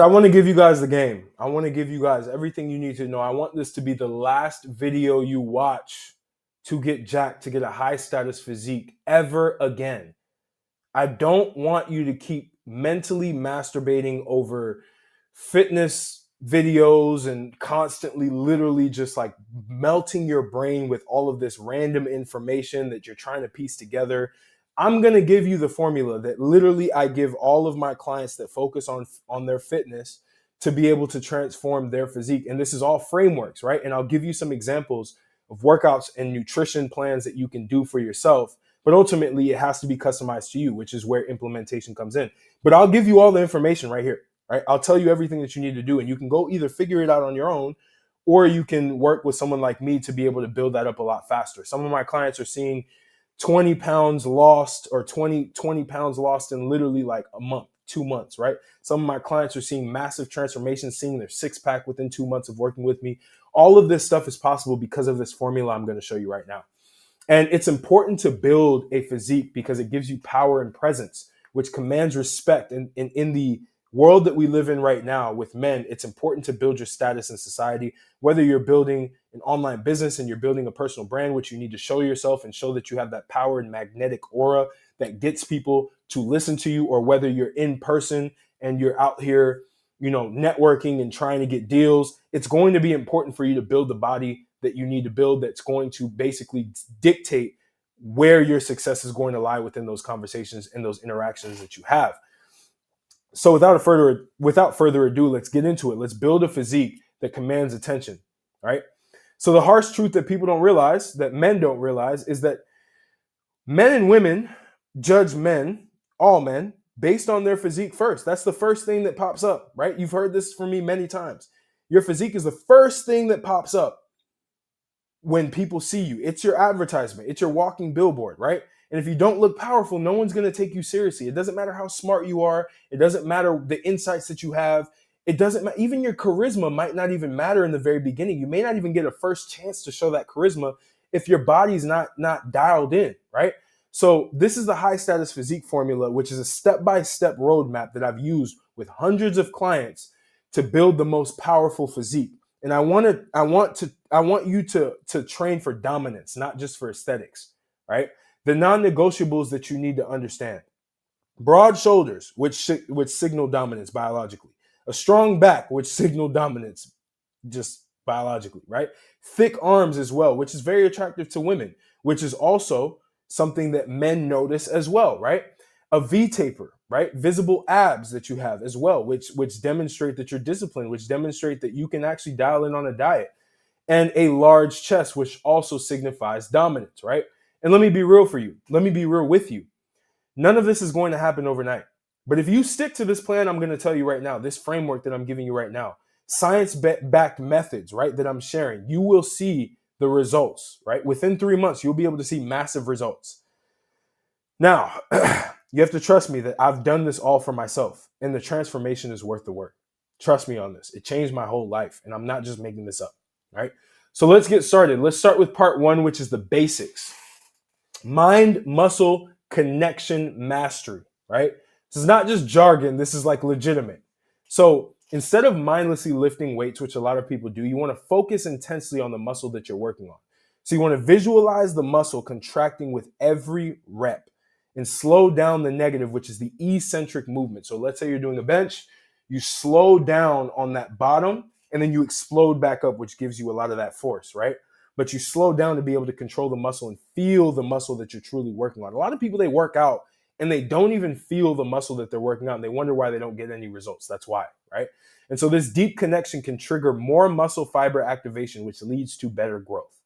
I want to give you guys the game. I want to give you guys everything you need to know. I want this to be the last video you watch to get jacked, to get a high status physique ever again. I don't want you to keep mentally masturbating over fitness videos and constantly literally just like melting your brain with all of this random information that you're trying to piece together. I'm going to give you the formula that literally I give all of my clients that focus on their fitness to be able to transform their physique. And this is all frameworks, right? And I'll give you some examples of workouts and nutrition plans that you can do for yourself. But ultimately, it has to be customized to you, which is where implementation comes in. But I'll give you all the information right here, right? I'll tell you everything that you need to do, and you can go either figure it out on your own, or you can work with someone like me to be able to build that up a lot faster. Some of my clients are seeing 20 pounds lost or 20 pounds lost in literally like a month, 2 months, right? Some of my clients are seeing massive transformations, seeing their six pack within 2 months of working with me. All of this stuff is possible because of this formula I'm going to show you right now. And it's important to build a physique because it gives you power and presence, which commands respect. And in the world that we live in right now with men, it's important to build your status in society, whether you're building an online business and you're building a personal brand, which you need to show yourself and show that you have that power and magnetic aura that gets people to listen to you, or whether you're in person and you're out here, networking and trying to get deals. It's going to be important for you to build the body that you need to build that's going to basically dictate where your success is going to lie within those conversations and those interactions that you have. So without further ado, let's get into it. Let's build a physique that commands attention, right? So the harsh truth that people don't realize, that men don't realize, is that men and women judge men, all men, based on their physique first. That's the first thing that pops up, right? You've heard this from me many times. Your physique is the first thing that pops up when people see you. It's your advertisement. It's your walking billboard, right? And if you don't look powerful, no one's going to take you seriously. It doesn't matter how smart you are. It doesn't matter the insights that you have. It doesn't matter. Even your charisma might not even matter in the very beginning. You may not even get a first chance to show that charisma if your body's not dialed in, right? So this is the high status physique formula, which is a step-by-step roadmap that I've used with hundreds of clients to build the most powerful physique. And I want you to train for dominance, not just for aesthetics, right? The non-negotiables that you need to understand: broad shoulders, which signal dominance biologically; a strong back, which signal dominance just biologically, right? Thick arms as well, which is very attractive to women, which is also something that men notice as well, right? A V taper, right? Visible abs that you have as well, which demonstrate that you're disciplined, which demonstrate that you can actually dial in on a diet. And a large chest, which also signifies dominance, right? And let me be real for you. Let me be real with you. None of this is going to happen overnight. But if you stick to this plan, I'm going to tell you right now, this framework that I'm giving you right now, science-backed methods, right, that I'm sharing, you will see the results, right? Within 3 months, you'll be able to see massive results. Now, you have to trust me that I've done this all for myself, and the transformation is worth the work. Trust me on this. It changed my whole life, and I'm not just making this up, right? So let's get started. Let's start with part one, which is the basics. Mind-muscle connection mastery, right? This is not just jargon. This is like legitimate. So instead of mindlessly lifting weights, which a lot of people do, you want to focus intensely on the muscle that you're working on. So you want to visualize the muscle contracting with every rep and slow down the negative, which is the eccentric movement. So let's say you're doing a bench, you slow down on that bottom and then you explode back up, which gives you a lot of that force, right? But you slow down to be able to control the muscle and feel the muscle that you're truly working on. A lot of people, they work out and they don't even feel the muscle that they're working on. And they wonder why they don't get any results. That's why, right? And so this deep connection can trigger more muscle fiber activation, which leads to better growth.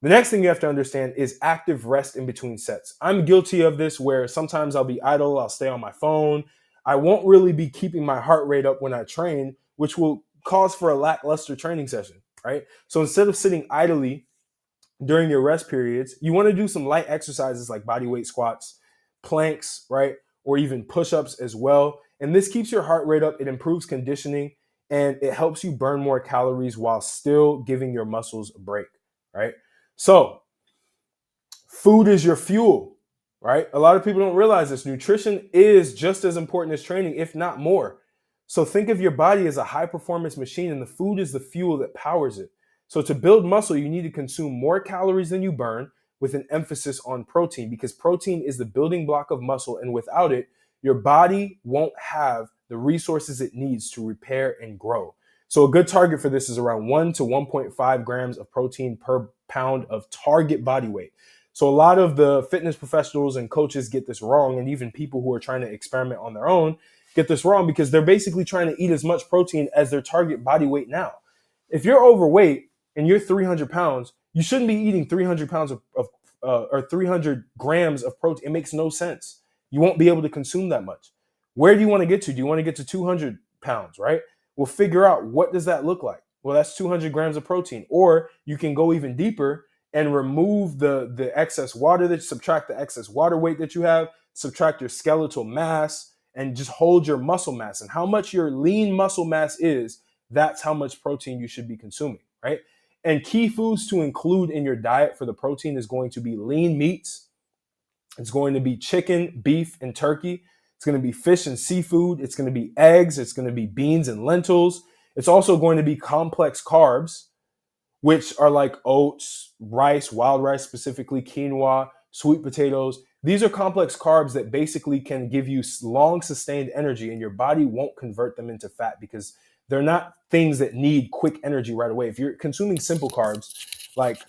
The next thing you have to understand is active rest in between sets. I'm guilty of this where sometimes I'll be idle, I'll stay on my phone. I won't really be keeping my heart rate up when I train, which will cause for a lackluster training session, right? So instead of sitting idly during your rest periods, you want to do some light exercises like body weight squats, planks, right? Or even push-ups as well. And this keeps your heart rate up, it improves conditioning, and it helps you burn more calories while still giving your muscles a break, right? So food is your fuel, right? A lot of people don't realize this. Nutrition is just as important as training, if not more. So think of your body as a high performance machine, and the food is the fuel that powers it. So to build muscle, you need to consume more calories than you burn, with an emphasis on protein, because protein is the building block of muscle, and without it, your body won't have the resources it needs to repair and grow. So a good target for this is around 1 to 1.5 grams of protein per pound of target body weight. So a lot of the fitness professionals and coaches get this wrong, and even people who are trying to experiment on their own get this wrong, because they're basically trying to eat as much protein as their target body weight now. If you're overweight and you're 300 pounds, you shouldn't be eating 300 pounds or 300 grams of protein. It makes no sense. You won't be able to consume that much. Where do you want to get to? Do you want to get to 200 pounds, right? Well, figure out, what does that look like? Well, that's 200 grams of protein. Or you can go even deeper and remove the excess water, that subtract the excess water weight that you have, subtract your skeletal mass, and just hold your muscle mass. And how much your lean muscle mass is, that's how much protein you should be consuming, right? And key foods to include in your diet for the protein is going to be lean meats. It's going to be chicken, beef, and turkey. It's going to be fish and seafood. It's going to be eggs. It's going to be beans and lentils. It's also going to be complex carbs, which are like oats, rice, wild rice, specifically quinoa, sweet potatoes. These are complex carbs that basically can give you long sustained energy, and your body won't convert them into fat, because they're not things that need quick energy right away. If you're consuming simple carbs, like,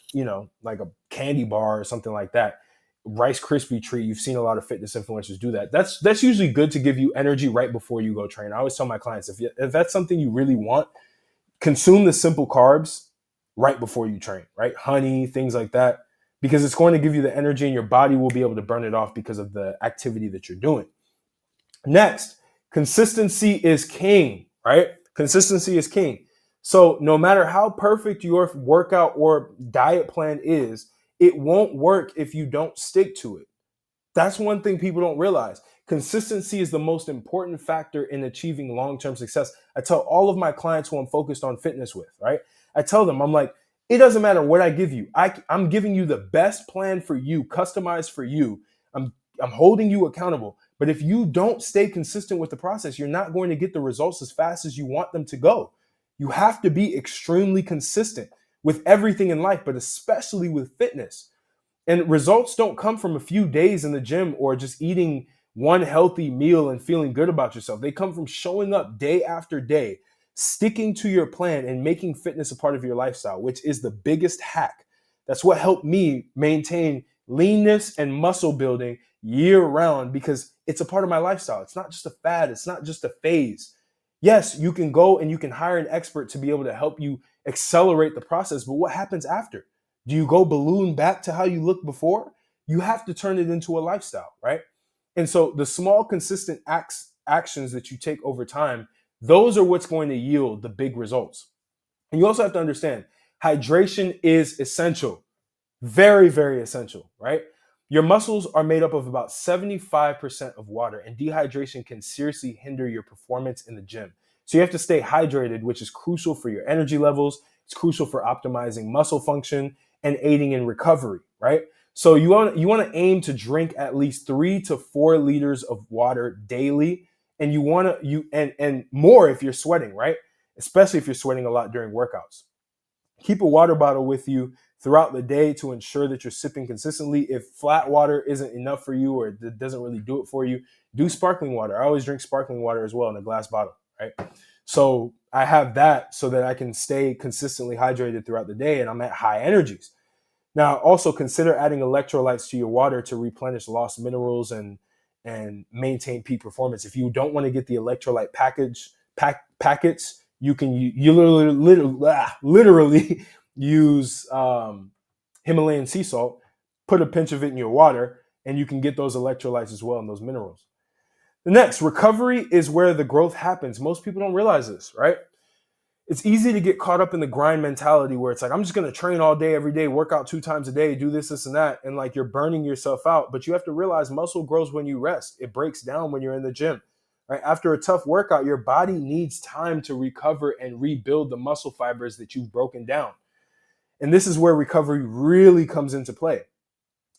like a candy bar or something like that, Rice Krispie treat, you've seen a lot of fitness influencers do that. That's usually good to give you energy right before you go train. I always tell my clients, if that's something you really want, consume the simple carbs right before you train, right? Honey, things like that, because it's going to give you the energy, and your body will be able to burn it off because of the activity that you're doing. Next, consistency is king, right? Consistency is king. So no matter how perfect your workout or diet plan is, it won't work if you don't stick to it. That's one thing people don't realize. Consistency is the most important factor in achieving long-term success. I tell all of my clients who I'm focused on fitness with, right? I tell them, I'm like, it doesn't matter what I give you. I'm giving you the best plan for you, customized for you. I'm holding you accountable. But if you don't stay consistent with the process, you're not going to get the results as fast as you want them to go. You have to be extremely consistent with everything in life, but especially with fitness. And results don't come from a few days in the gym or just eating one healthy meal and feeling good about yourself. They come from showing up day after day, sticking to your plan, and making fitness a part of your lifestyle, which is the biggest hack. That's what helped me maintain leanness and muscle building year round, because it's a part of my lifestyle. It's not just a fad. It's not just a phase. Yes, you can go and you can hire an expert to be able to help you accelerate the process, but what happens after? Do you go balloon back to how you looked before? You have to turn it into a lifestyle, right? And so the small, consistent actions that you take over time, those are what's going to yield the big results. And you also have to understand, hydration is essential. Very, very essential, right? Your muscles are made up of about 75% of water, and dehydration can seriously hinder your performance in the gym. So you have to stay hydrated, which is crucial for your energy levels. It's crucial for optimizing muscle function and aiding in recovery, right? So you want to aim to drink at least 3 to 4 liters of water daily, and and more if you're sweating, right? Especially if you're sweating a lot during workouts. Keep a water bottle with you throughout the day to ensure that you're sipping consistently. If flat water isn't enough for you, or it doesn't really do it for you, do sparkling water. I always drink sparkling water as well in a glass bottle, right? So I have that so that I can stay consistently hydrated throughout the day, and I'm at high energies. Now, also consider adding electrolytes to your water to replenish lost minerals and maintain peak performance. If you don't want to get the electrolyte packets, you can literally use Himalayan sea salt, put a pinch of it in your water, and you can get those electrolytes as well and those minerals. The next, recovery is where the growth happens. Most people don't realize this, right? It's easy to get caught up in the grind mentality where it's like, I'm just going to train all day, every day, work out 2 times a day, do this, and that. And like, you're burning yourself out. But you have to realize muscle grows when you rest. It breaks down when you're in the gym, right? After a tough workout, your body needs time to recover and rebuild the muscle fibers that you've broken down. And this is where recovery really comes into play.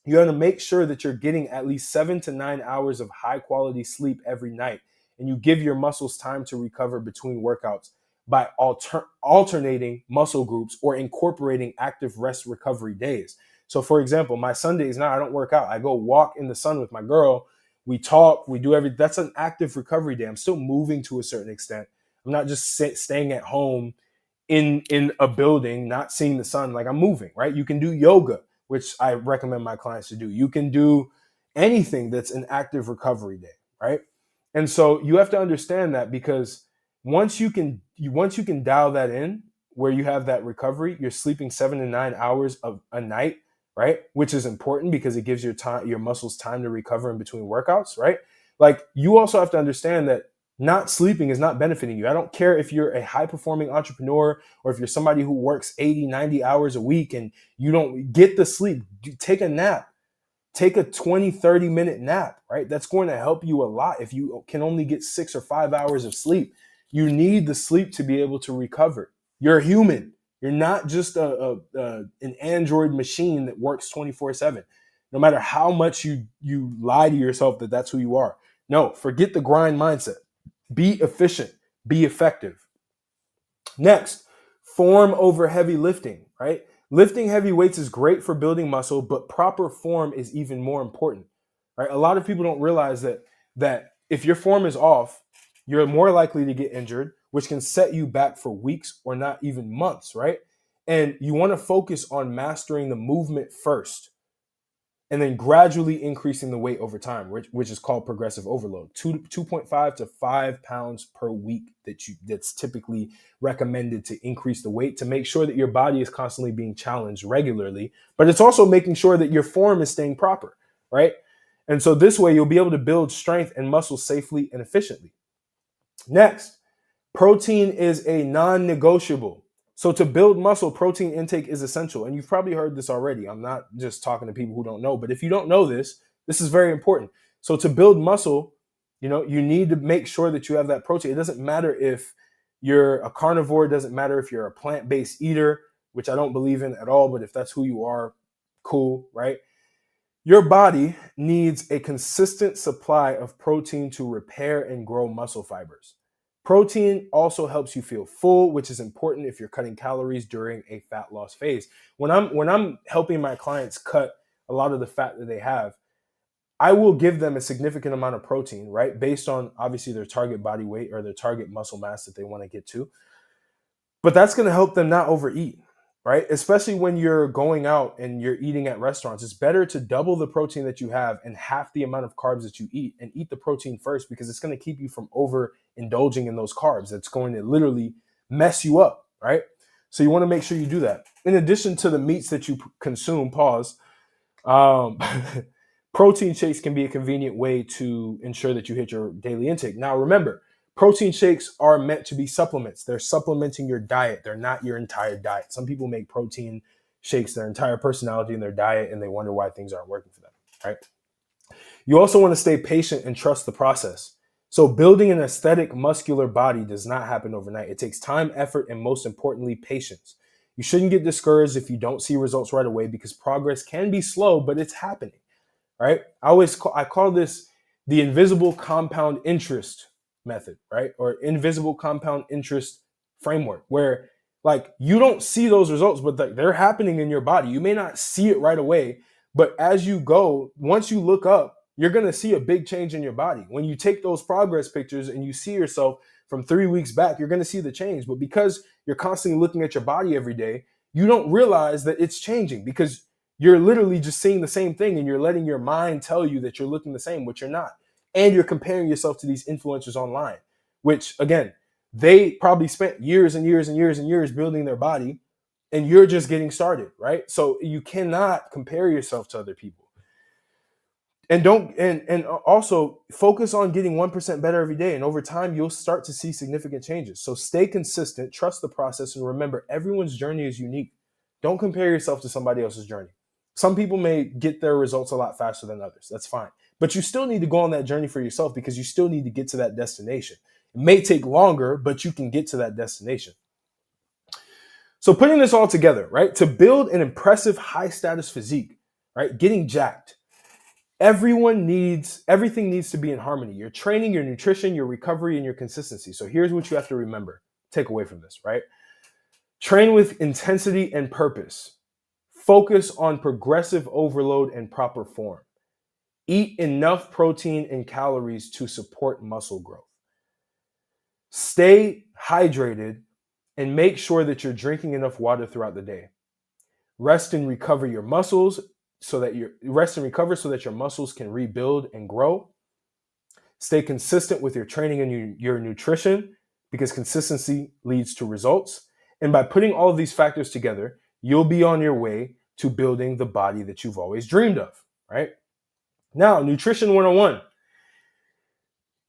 You want to make sure that you're getting at least 7 to 9 hours of high quality sleep every night. and you give your muscles time to recover between workouts by alternating muscle groups or incorporating active rest recovery days. So for example, my Sundays now I don't work out. I go walk in the sun with my girl. We talk, we do everything. That's an active recovery day. I'm still moving to a certain extent. I'm not just staying at home in a building, not seeing the sun. Like, I'm moving, right? You can do yoga, which I recommend my clients to do. You can do anything that's an active recovery day, right? And so you have to understand that, because once you can dial that in, where you have that recovery, you're sleeping 7 to 9 hours of a night, right? Which is important because it gives your muscles time to recover in between workouts, right? Like, you also have to understand that not sleeping is not benefiting you. I don't care if you're a high performing entrepreneur or if you're somebody who works 80, 90 hours a week and you don't get the sleep. Take a nap. Take a 20, 30-minute nap, right? That's going to help you a lot. If you can only get 6 or 5 hours of sleep, you need the sleep to be able to recover. You're a human. You're not just an Android machine that works 24/7. No matter how much you lie to yourself that that's who you are. No, forget the grind mindset. Be efficient. Be effective. Next, form over heavy lifting, right? Lifting heavy weights is great for building muscle, but proper form is even more important, right? A lot of people don't realize that if your form is off, you're more likely to get injured, which can set you back for weeks or not even months, right? And you want to focus on mastering the movement first, and then gradually increasing the weight over time, which is called progressive overload. 2.5 to 5 pounds per week that's typically recommended to increase the weight, to make sure that your body is constantly being challenged regularly, but it's also making sure that your form is staying proper, right? And so this way you'll be able to build strength and muscle safely and efficiently. Next, protein is a non-negotiable. So to build muscle, protein intake is essential. And you've probably heard this already. I'm not just talking to people who don't know, but if you don't know this, this is very important. So to build muscle, you need to make sure that you have that protein. It doesn't matter if you're a carnivore. It doesn't matter if you're a plant-based eater, which I don't believe in at all, but if that's who you are, cool, right? Your body needs a consistent supply of protein to repair and grow muscle fibers. Protein also helps you feel full, which is important if you're cutting calories during a fat loss phase. When I'm helping my clients cut a lot of the fat that they have, I will give them a significant amount of protein, right? Based on obviously their target body weight or their target muscle mass that they want to get to. But that's going to help them not overeat, right? Especially when you're going out and you're eating at restaurants. It's better to double the protein that you have and half the amount of carbs that you eat, and eat the protein first, because it's going to keep you from overindulging in those carbs. It's going to literally mess you up, right? So you want to make sure you do that. In addition to the meats that you consume, um, protein shakes can be a convenient way to ensure that you hit your daily intake. Now, remember, protein shakes are meant to be supplements. They're supplementing your diet. They're not your entire diet. Some people make protein shakes their entire personality in their diet, and they wonder why things aren't working for them, right? You also want to stay patient and trust the process. So building an aesthetic muscular body does not happen overnight. It takes time, effort, and most importantly, patience. You shouldn't get discouraged if you don't see results right away, because progress can be slow, but it's happening, right? I call this the invisible compound interest method, right? Or invisible compound interest framework, where like you don't see those results, but they're happening in your body. You may not see it right away, but as you go, once you look up, you're going to see a big change in your body. When you take those progress pictures and you see yourself from 3 weeks back, you're going to see the change. But because you're constantly looking at your body every day, you don't realize that it's changing, because you're literally just seeing the same thing and you're letting your mind tell you that you're looking the same, which you're not. And you're comparing yourself to these influencers online, which again, they probably spent years and years and years and years building their body, and you're just getting started, right? So you cannot compare yourself to other people. And also focus on getting 1% better every day. And over time, you'll start to see significant changes. So stay consistent, trust the process, and remember, everyone's journey is unique. Don't compare yourself to somebody else's journey. Some people may get their results a lot faster than others. That's fine. But you still need to go on that journey for yourself, because you still need to get to that destination. It may take longer, but you can get to that destination. So putting this all together, right? To build an impressive high status physique, right? Getting jacked. Everything needs to be in harmony. Your training, your nutrition, your recovery, and your consistency. So here's what you have to remember, take away from this, right? Train with intensity and purpose. Focus on progressive overload and proper form. Eat enough protein and calories to support muscle growth. Stay hydrated and make sure that you're drinking enough water throughout the day. Rest and recover so that your muscles can rebuild and grow. Stay consistent with your training and your nutrition, because consistency leads to results. And by putting all of these factors together, you'll be on your way to building the body that you've always dreamed of, right? Now, nutrition 101.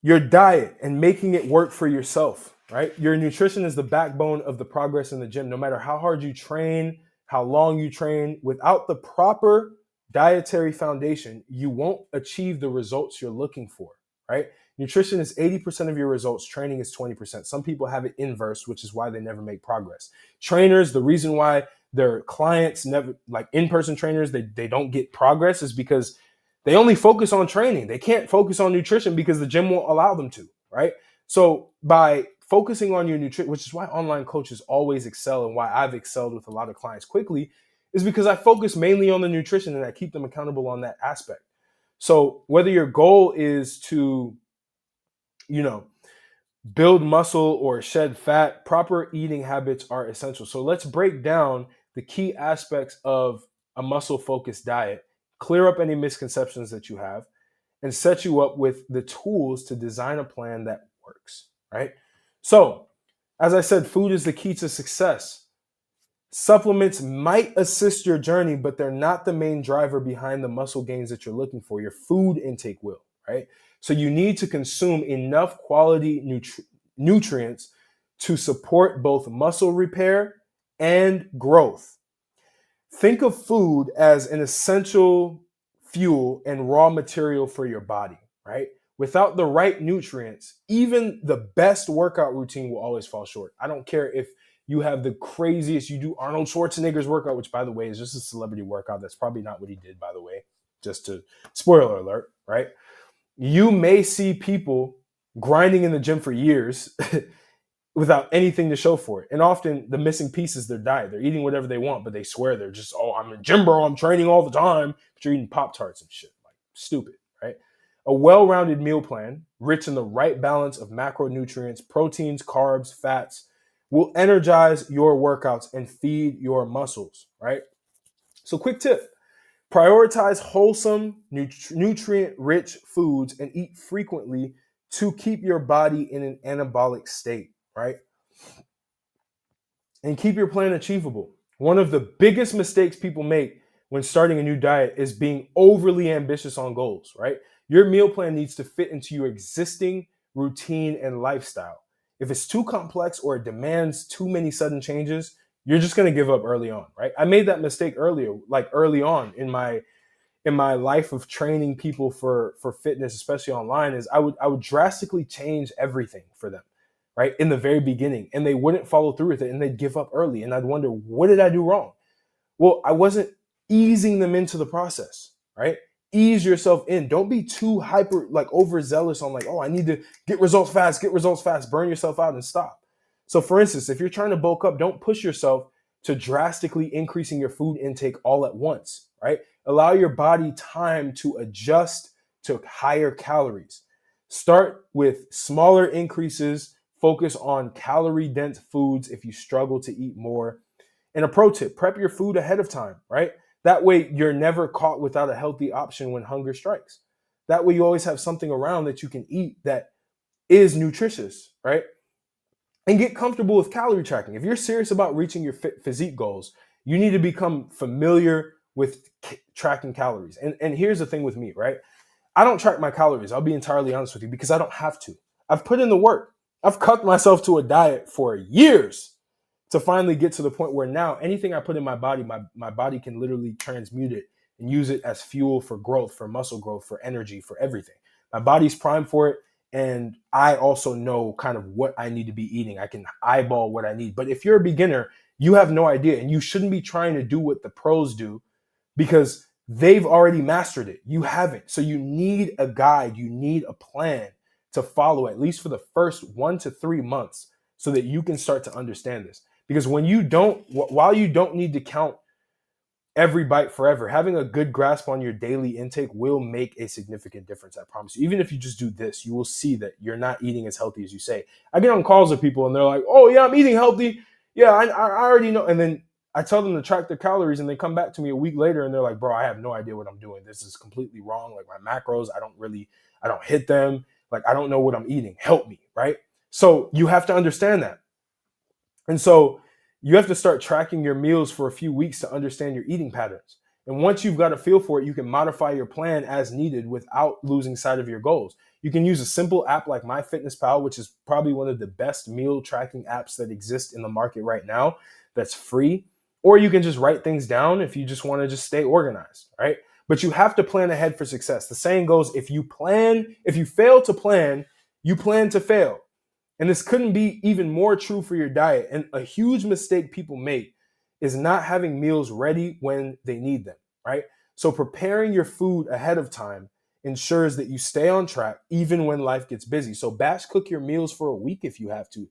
Your diet and making it work for yourself, right? Your nutrition is the backbone of the progress in the gym. No matter how hard you train, how long you train, without the proper dietary foundation, you won't achieve the results you're looking for, right? Nutrition is 80% of your results. Training is 20%. Some people have it inverse, which is why they never make progress. Trainers, the reason why their clients never, like in-person trainers, they don't get progress is because they only focus on training. They can't focus on nutrition because the gym won't allow them to, right? So by focusing on your nutrition, which is why online coaches always excel and why I've excelled with a lot of clients quickly, is because I focus mainly on the nutrition and I keep them accountable on that aspect. So whether your goal is to, build muscle or shed fat, proper eating habits are essential. So let's break down the key aspects of a muscle-focused diet, clear up any misconceptions that you have, and set you up with the tools to design a plan that works, right? So, as I said, food is the key to success. Supplements might assist your journey, but they're not the main driver behind the muscle gains that you're looking for. Your food intake will, right? So you need to consume enough quality nutrients to support both muscle repair and growth. Think of food as an essential fuel and raw material for your body, right? Without the right nutrients, even the best workout routine will always fall short. I don't care if you have the craziest, you do Arnold Schwarzenegger's workout, which by the way is just a celebrity workout. That's probably not what he did, by the way, just to spoiler alert, right? You may see people grinding in the gym for years without anything to show for it. And often the missing piece is their diet. They're eating whatever they want, but they swear they're just, oh, I'm a gym bro, I'm training all the time. But you're eating Pop-Tarts and shit. Like, stupid, right? A well-rounded meal plan, rich in the right balance of macronutrients, proteins, carbs, fats, will energize your workouts and feed your muscles, right? So quick tip, prioritize wholesome, nutrient-rich foods and eat frequently to keep your body in an anabolic state, right? And keep your plan achievable. One of the biggest mistakes people make when starting a new diet is being overly ambitious on goals, right? Your meal plan needs to fit into your existing routine and lifestyle. If it's too complex or it demands too many sudden changes, you're just going to give up early on, right? I made that mistake early on in my life of training people for fitness, especially online, is I would drastically change everything for them, right, in the very beginning, and they wouldn't follow through with it, and they'd give up early, and I'd wonder, what did I do wrong? Well, I wasn't easing them into the process, right? Ease yourself in. Don't be too overzealous on oh, I need to get results fast, burn yourself out and stop. So for instance, if you're trying to bulk up, don't push yourself to drastically increasing your food intake all at once, right? Allow your body time to adjust to higher calories. Start with smaller increases. Focus on calorie-dense foods if you struggle to eat more. And a pro tip, prep your food ahead of time, right? That way you're never caught without a healthy option when hunger strikes. That way you always have something around that you can eat that is nutritious, right? And get comfortable with calorie tracking. If you're serious about reaching your physique goals, you need to become familiar with tracking calories. And here's the thing with me, right? I don't track my calories. I'll be entirely honest with you, because I don't have to. I've put in the work. I've cucked myself to a diet for years to finally get to the point where now anything I put in my body, my body can literally transmute it and use it as fuel for growth, for muscle growth, for energy, for everything. My body's primed for it. And I also know kind of what I need to be eating. I can eyeball what I need. But if you're a beginner, you have no idea, and you shouldn't be trying to do what the pros do, because They've already mastered it. You haven't. So you need a guide, you need a plan to follow, at least for the first 1 to 3 months, so that you can start to understand this. Because when you don't, while you don't need to count every bite forever, having a good grasp on your daily intake will make a significant difference. I promise you. Even if you just do this, you will see that you're not eating as healthy as you say. I get on calls with people and they're like, "Oh yeah, I'm eating healthy. Yeah, I already know." And then I tell them to track their calories, and they come back to me a week later and they're like, "Bro, I have no idea what I'm doing. This is completely wrong. Like my macros, I don't hit them. Like I don't know what I'm eating. Help me." Right? So you have to understand that. And so you have to start tracking your meals for a few weeks to understand your eating patterns. And once you've got a feel for it, you can modify your plan as needed without losing sight of your goals. You can use a simple app like MyFitnessPal, which is probably one of the best meal tracking apps that exist in the market right now, that's free. Or you can just write things down if you just want to just stay organized, right? But you have to plan ahead for success. The saying goes, if you fail to plan, you plan to fail. And this couldn't be even more true for your diet. And a huge mistake people make is not having meals ready when they need them, right? So preparing your food ahead of time ensures that you stay on track even when life gets busy. So batch cook your meals for a week if you have to.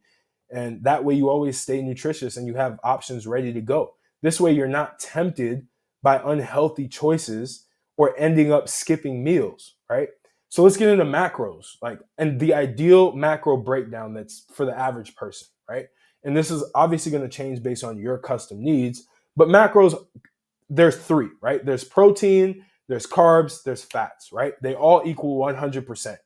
And that way you always stay nutritious and you have options ready to go. This way you're not tempted by unhealthy choices or ending up skipping meals, right? So let's get into macros, like, and the ideal macro breakdown that's for the average person, right? And this is obviously going to change based on your custom needs, but macros, there's three, right? There's protein, there's carbs, there's fats, right? They all equal 100%.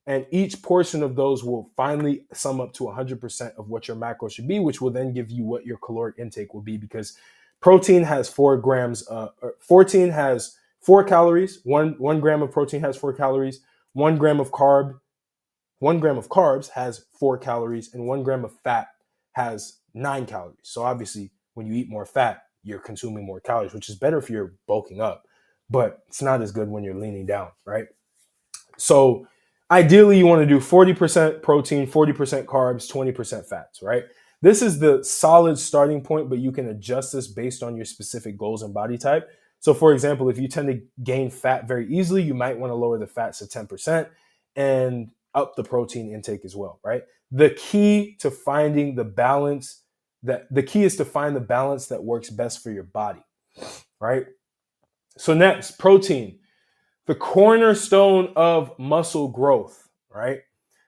And each portion of those will finally sum up to 100% of what your macro should be, which will then give you what your caloric intake will be, because protein has 4 grams, 14 has 4 calories. One gram of protein has 4 calories. 1 gram of 1 gram of carbs has 4 calories, and 1 gram of fat has 9 calories. So obviously, when you eat more fat, you're consuming more calories, which is better if you're bulking up, but it's not as good when you're leaning down, right? So ideally, you want to do 40% protein, 40% carbs, 20% fats, right? This is the solid starting point, but you can adjust this based on your specific goals and body type. So, for example, if you tend to gain fat very easily, you might want to lower the fats to 10% and up the protein intake as well, right? The key to finding the balance the key is to find the balance that works best for your body, right? So next, protein, the cornerstone of muscle growth, right?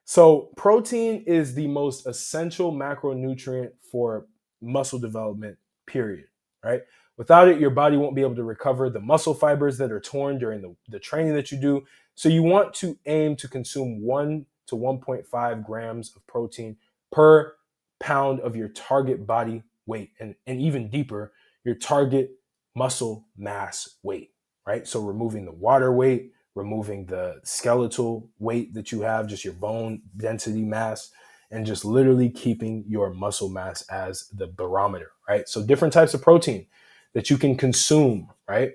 So, protein is the most essential macronutrient for muscle development, period, right? Without it, your body won't be able to recover the muscle fibers that are torn during the training that you do. So, you want to aim to consume 1 to 1.5 grams of protein per pound of your target body weight, and even deeper, your target muscle mass weight, right? So, removing the water weight, removing the skeletal weight that you have, just your bone density mass, and just literally keeping your muscle mass as the barometer, right? So different types of protein that you can consume, right?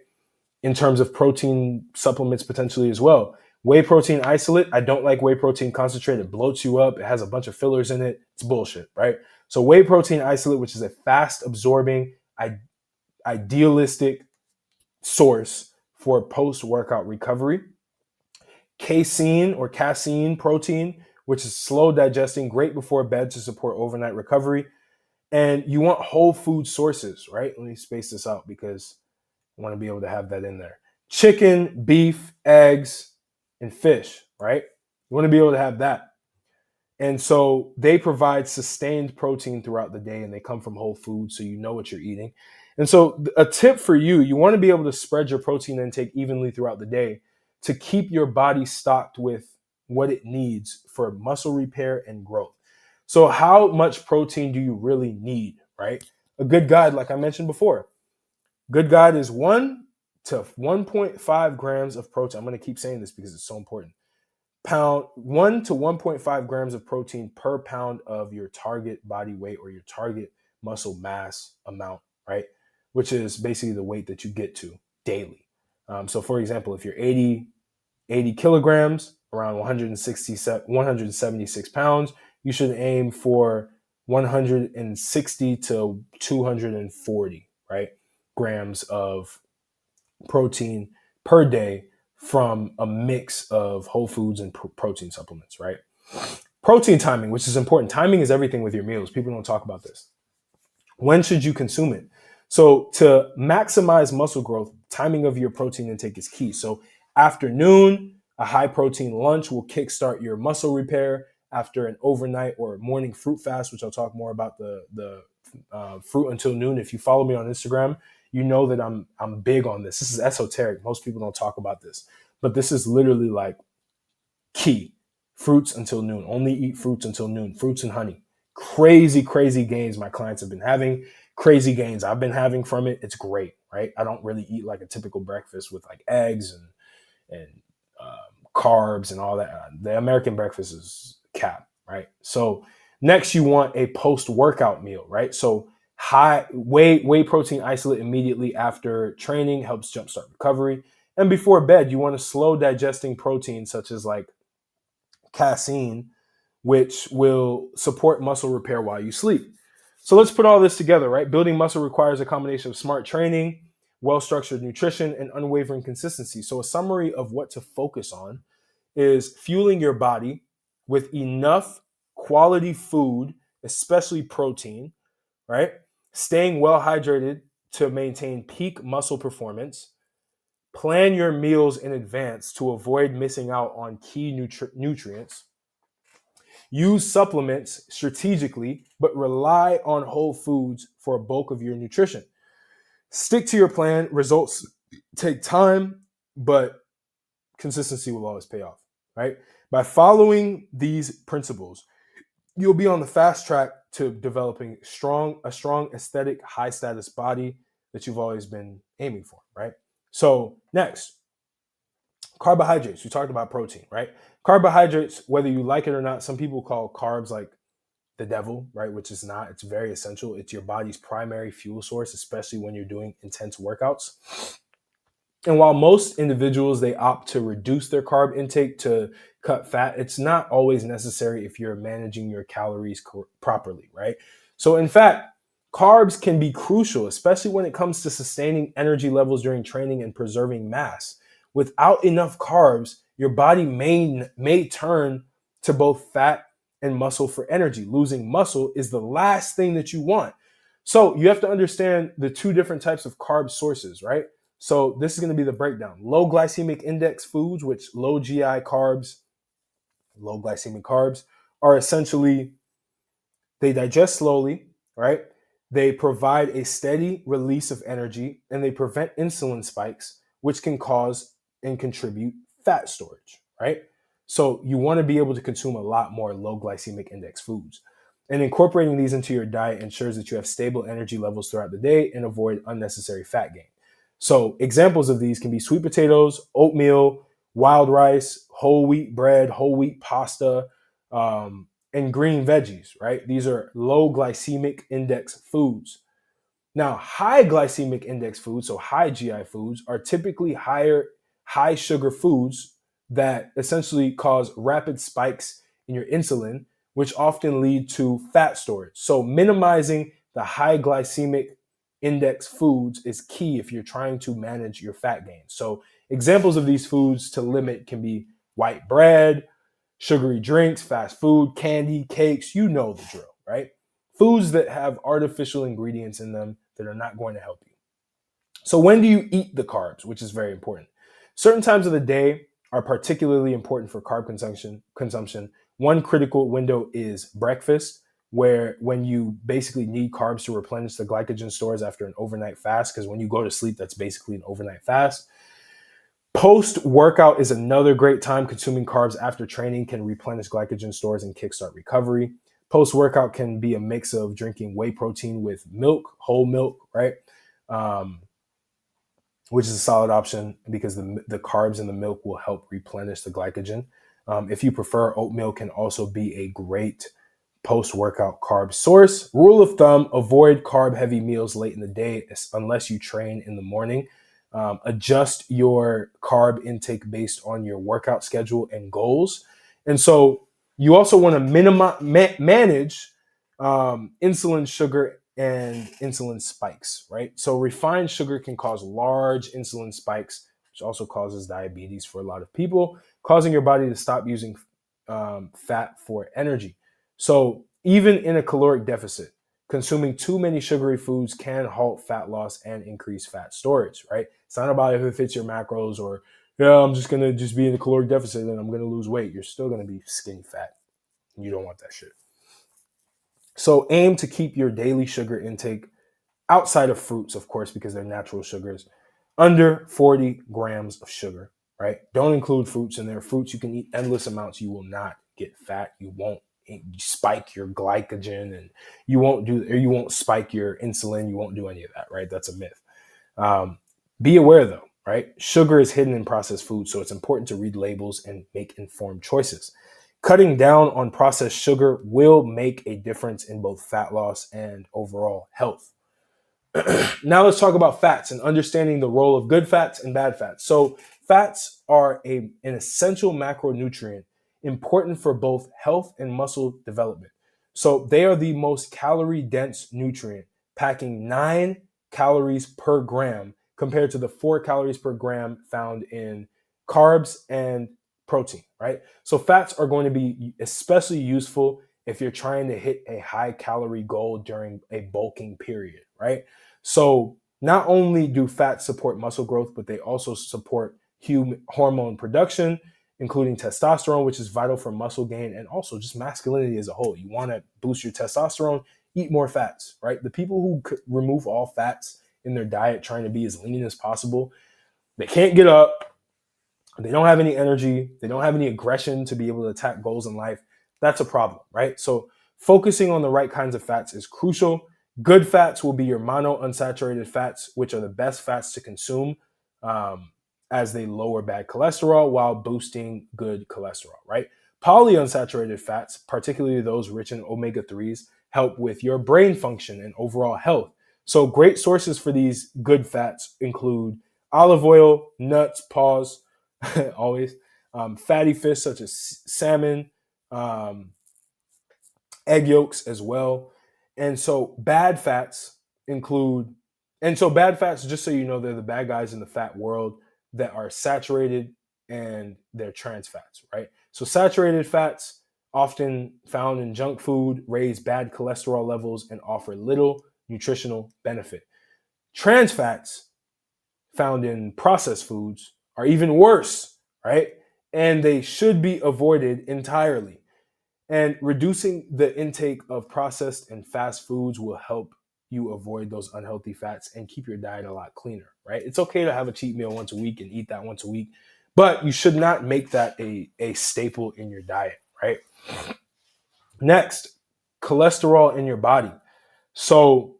In terms of protein supplements potentially as well. Whey protein isolate, I don't like whey protein concentrate. It bloats you up. It has a bunch of fillers in it. It's bullshit, right? So whey protein isolate, which is a fast absorbing, idealistic source for post-workout recovery. Casein or casein protein, which is slow digesting, great before bed to support overnight recovery. And you want whole food sources, right? Let me space this out because I want to be able to have that in there. Chicken, beef, eggs, and fish, right? You want to be able to have that. And so they provide sustained protein throughout the day, and they come from whole foods, so you know what you're eating. And so a tip for you, you want to be able to spread your protein intake evenly throughout the day to keep your body stocked with what it needs for muscle repair and growth. So how much protein do you really need, right? A good guide, like I mentioned before, good guide is 1 to 1.5 grams of protein. I'm going to keep saying this because it's so important. 1 to 1.5 grams of protein per pound of your target body weight or your target muscle mass amount, right? Which is basically the weight that you get to daily. So for example, if you're 80 kilograms, around 176 pounds, you should aim for 160 to 240, right, grams of protein per day from a mix of whole foods and protein supplements, right? Protein timing, which is important. Timing is everything with your meals. People don't talk about this. When should you consume it? So to maximize muscle growth, timing of your protein intake is key. So afternoon, a high protein lunch will kickstart your muscle repair after an overnight or morning fruit fast, which I'll talk more about the fruit until noon. If you follow me on Instagram, you know that I'm big on this. This is esoteric. Most people don't talk about this, but this is literally like key. Fruits until noon. Only eat fruits until noon. Fruits and honey. Crazy, crazy gains my clients have been having. Crazy gains I've been having from it. It's great, right? I don't really eat like a typical breakfast with like eggs and carbs and all that. The American breakfast is cap, right? So next, you want a post-workout meal, right? So high whey protein isolate immediately after training helps jumpstart recovery. And before bed, you want a slow digesting protein such as like casein, which will support muscle repair while you sleep. So let's put all this together, right? Building muscle requires a combination of smart training, well-structured nutrition, and unwavering consistency. So a summary of what to focus on is fueling your body with enough quality food, especially protein, right? Staying well hydrated to maintain peak muscle performance. Plan your meals in advance to avoid missing out on key nutrients. Use supplements strategically, but rely on whole foods for a bulk of your nutrition. Stick to your plan. Results take time, but consistency will always pay off, right? By following these principles, you'll be on the fast track to developing a strong aesthetic, high status body that you've always been aiming for, right? So next, carbohydrates. We talked about protein, right? Carbohydrates, whether you like it or not, some people call carbs like the devil, right? Which is not. It's very essential. It's your body's primary fuel source, especially when you're doing intense workouts. And while most individuals, they opt to reduce their carb intake to cut fat, it's not always necessary if you're managing your calories properly, right? So in fact, carbs can be crucial, especially when it comes to sustaining energy levels during training and preserving mass. Without enough carbs, your body may turn to both fat and muscle for energy. Losing muscle is the last thing that you want. So you have to understand the two different types of carb sources, right? So this is going to be the breakdown. Low glycemic index foods, which low GI carbs, low glycemic carbs, are essentially, they digest slowly, right? They provide a steady release of energy, and they prevent insulin spikes, which can cause and contribute fat storage, right? So you want to be able to consume a lot more low glycemic index foods. And incorporating these into your diet ensures that you have stable energy levels throughout the day and avoid unnecessary fat gain. So examples of these can be sweet potatoes, oatmeal, wild rice, whole wheat bread, whole wheat pasta, and green veggies, right? These are low glycemic index foods. Now, high glycemic index foods, so high GI foods, are typically high sugar foods that essentially cause rapid spikes in your insulin, which often lead to fat storage. So minimizing the high glycemic index foods is key if you're trying to manage your fat gain. So examples of these foods to limit can be white bread, sugary drinks, fast food, candy, cakes, you know the drill, right? Foods that have artificial ingredients in them that are not going to help you. So when do you eat the carbs, which is very important? Certain times of the day are particularly important for carb consumption. One critical window is breakfast, where when you basically need carbs to replenish the glycogen stores after an overnight fast, because when you go to sleep, that's basically an overnight fast. Post-workout is another great time. Consuming carbs after training can replenish glycogen stores and kickstart recovery. Post-workout can be a mix of drinking whey protein with milk, whole milk, right? Which is a solid option because the carbs in the milk will help replenish the glycogen. If you prefer, oatmeal can also be a great post-workout carb source. Rule of thumb, avoid carb-heavy meals late in the day unless you train in the morning. Adjust your carb intake based on your workout schedule and goals. And so you also want to manage insulin, sugar, and insulin spikes, right? So refined sugar can cause large insulin spikes, which also causes diabetes for a lot of people, causing your body to stop using fat for energy. So even in a caloric deficit, consuming too many sugary foods can halt fat loss and increase fat storage, right? It's not about if it fits your macros or, yeah, I'm just going to just be in a caloric deficit and I'm going to lose weight. You're still going to be skinny fat. You don't want that shit. So aim to keep your daily sugar intake outside of fruits, of course, because they're natural sugars, under 40 grams of sugar, right? Don't include fruits in there. Fruits, you can eat endless amounts. You will not get fat. You won't spike your glycogen and you won't spike your insulin. You won't do any of that, right? That's a myth. Be aware though, right? Sugar is hidden in processed food, so it's important to read labels and make informed choices. Cutting down on processed sugar will make a difference in both fat loss and overall health. Now let's talk about fats and understanding the role of good fats and bad fats. So fats are an essential macronutrient important for both health and muscle development. So they are the most calorie dense nutrient, packing 9 calories per gram compared to the 4 calories per gram found in carbs and protein, right? So fats are going to be especially useful if you're trying to hit a high calorie goal during a bulking period, right? So not only do fats support muscle growth, but they also support hormone production, including testosterone, which is vital for muscle gain and also just masculinity as a whole. You want to boost your testosterone, eat more fats, right? The people who remove all fats in their diet, trying to be as lean as possible, they can't get up. They don't have any energy. They don't have any aggression to be able to attack goals in life. That's a problem, right? So focusing on the right kinds of fats is crucial. Good fats will be your monounsaturated fats, which are the best fats to consume um, as they lower bad cholesterol while boosting good cholesterol, right? Polyunsaturated fats, particularly those rich in omega 3s, help with your brain function and overall health. So great sources for these good fats include olive oil, nuts, always, fatty fish such as salmon, um, egg yolks as well. And so bad fats include, and so bad fats, just so you know, they're the bad guys in the fat world that are saturated and they're trans fats, right? So saturated fats, often found in junk food, raise bad cholesterol levels and offer little nutritional benefit. Trans fats, found in processed foods, are even worse, right? And they should be avoided entirely. And reducing the intake of processed and fast foods will help you avoid those unhealthy fats and keep your diet a lot cleaner, right? It's okay to have a cheat meal once a week and eat that once a week, but you should not make that a staple in your diet, right? Next, cholesterol in your body. So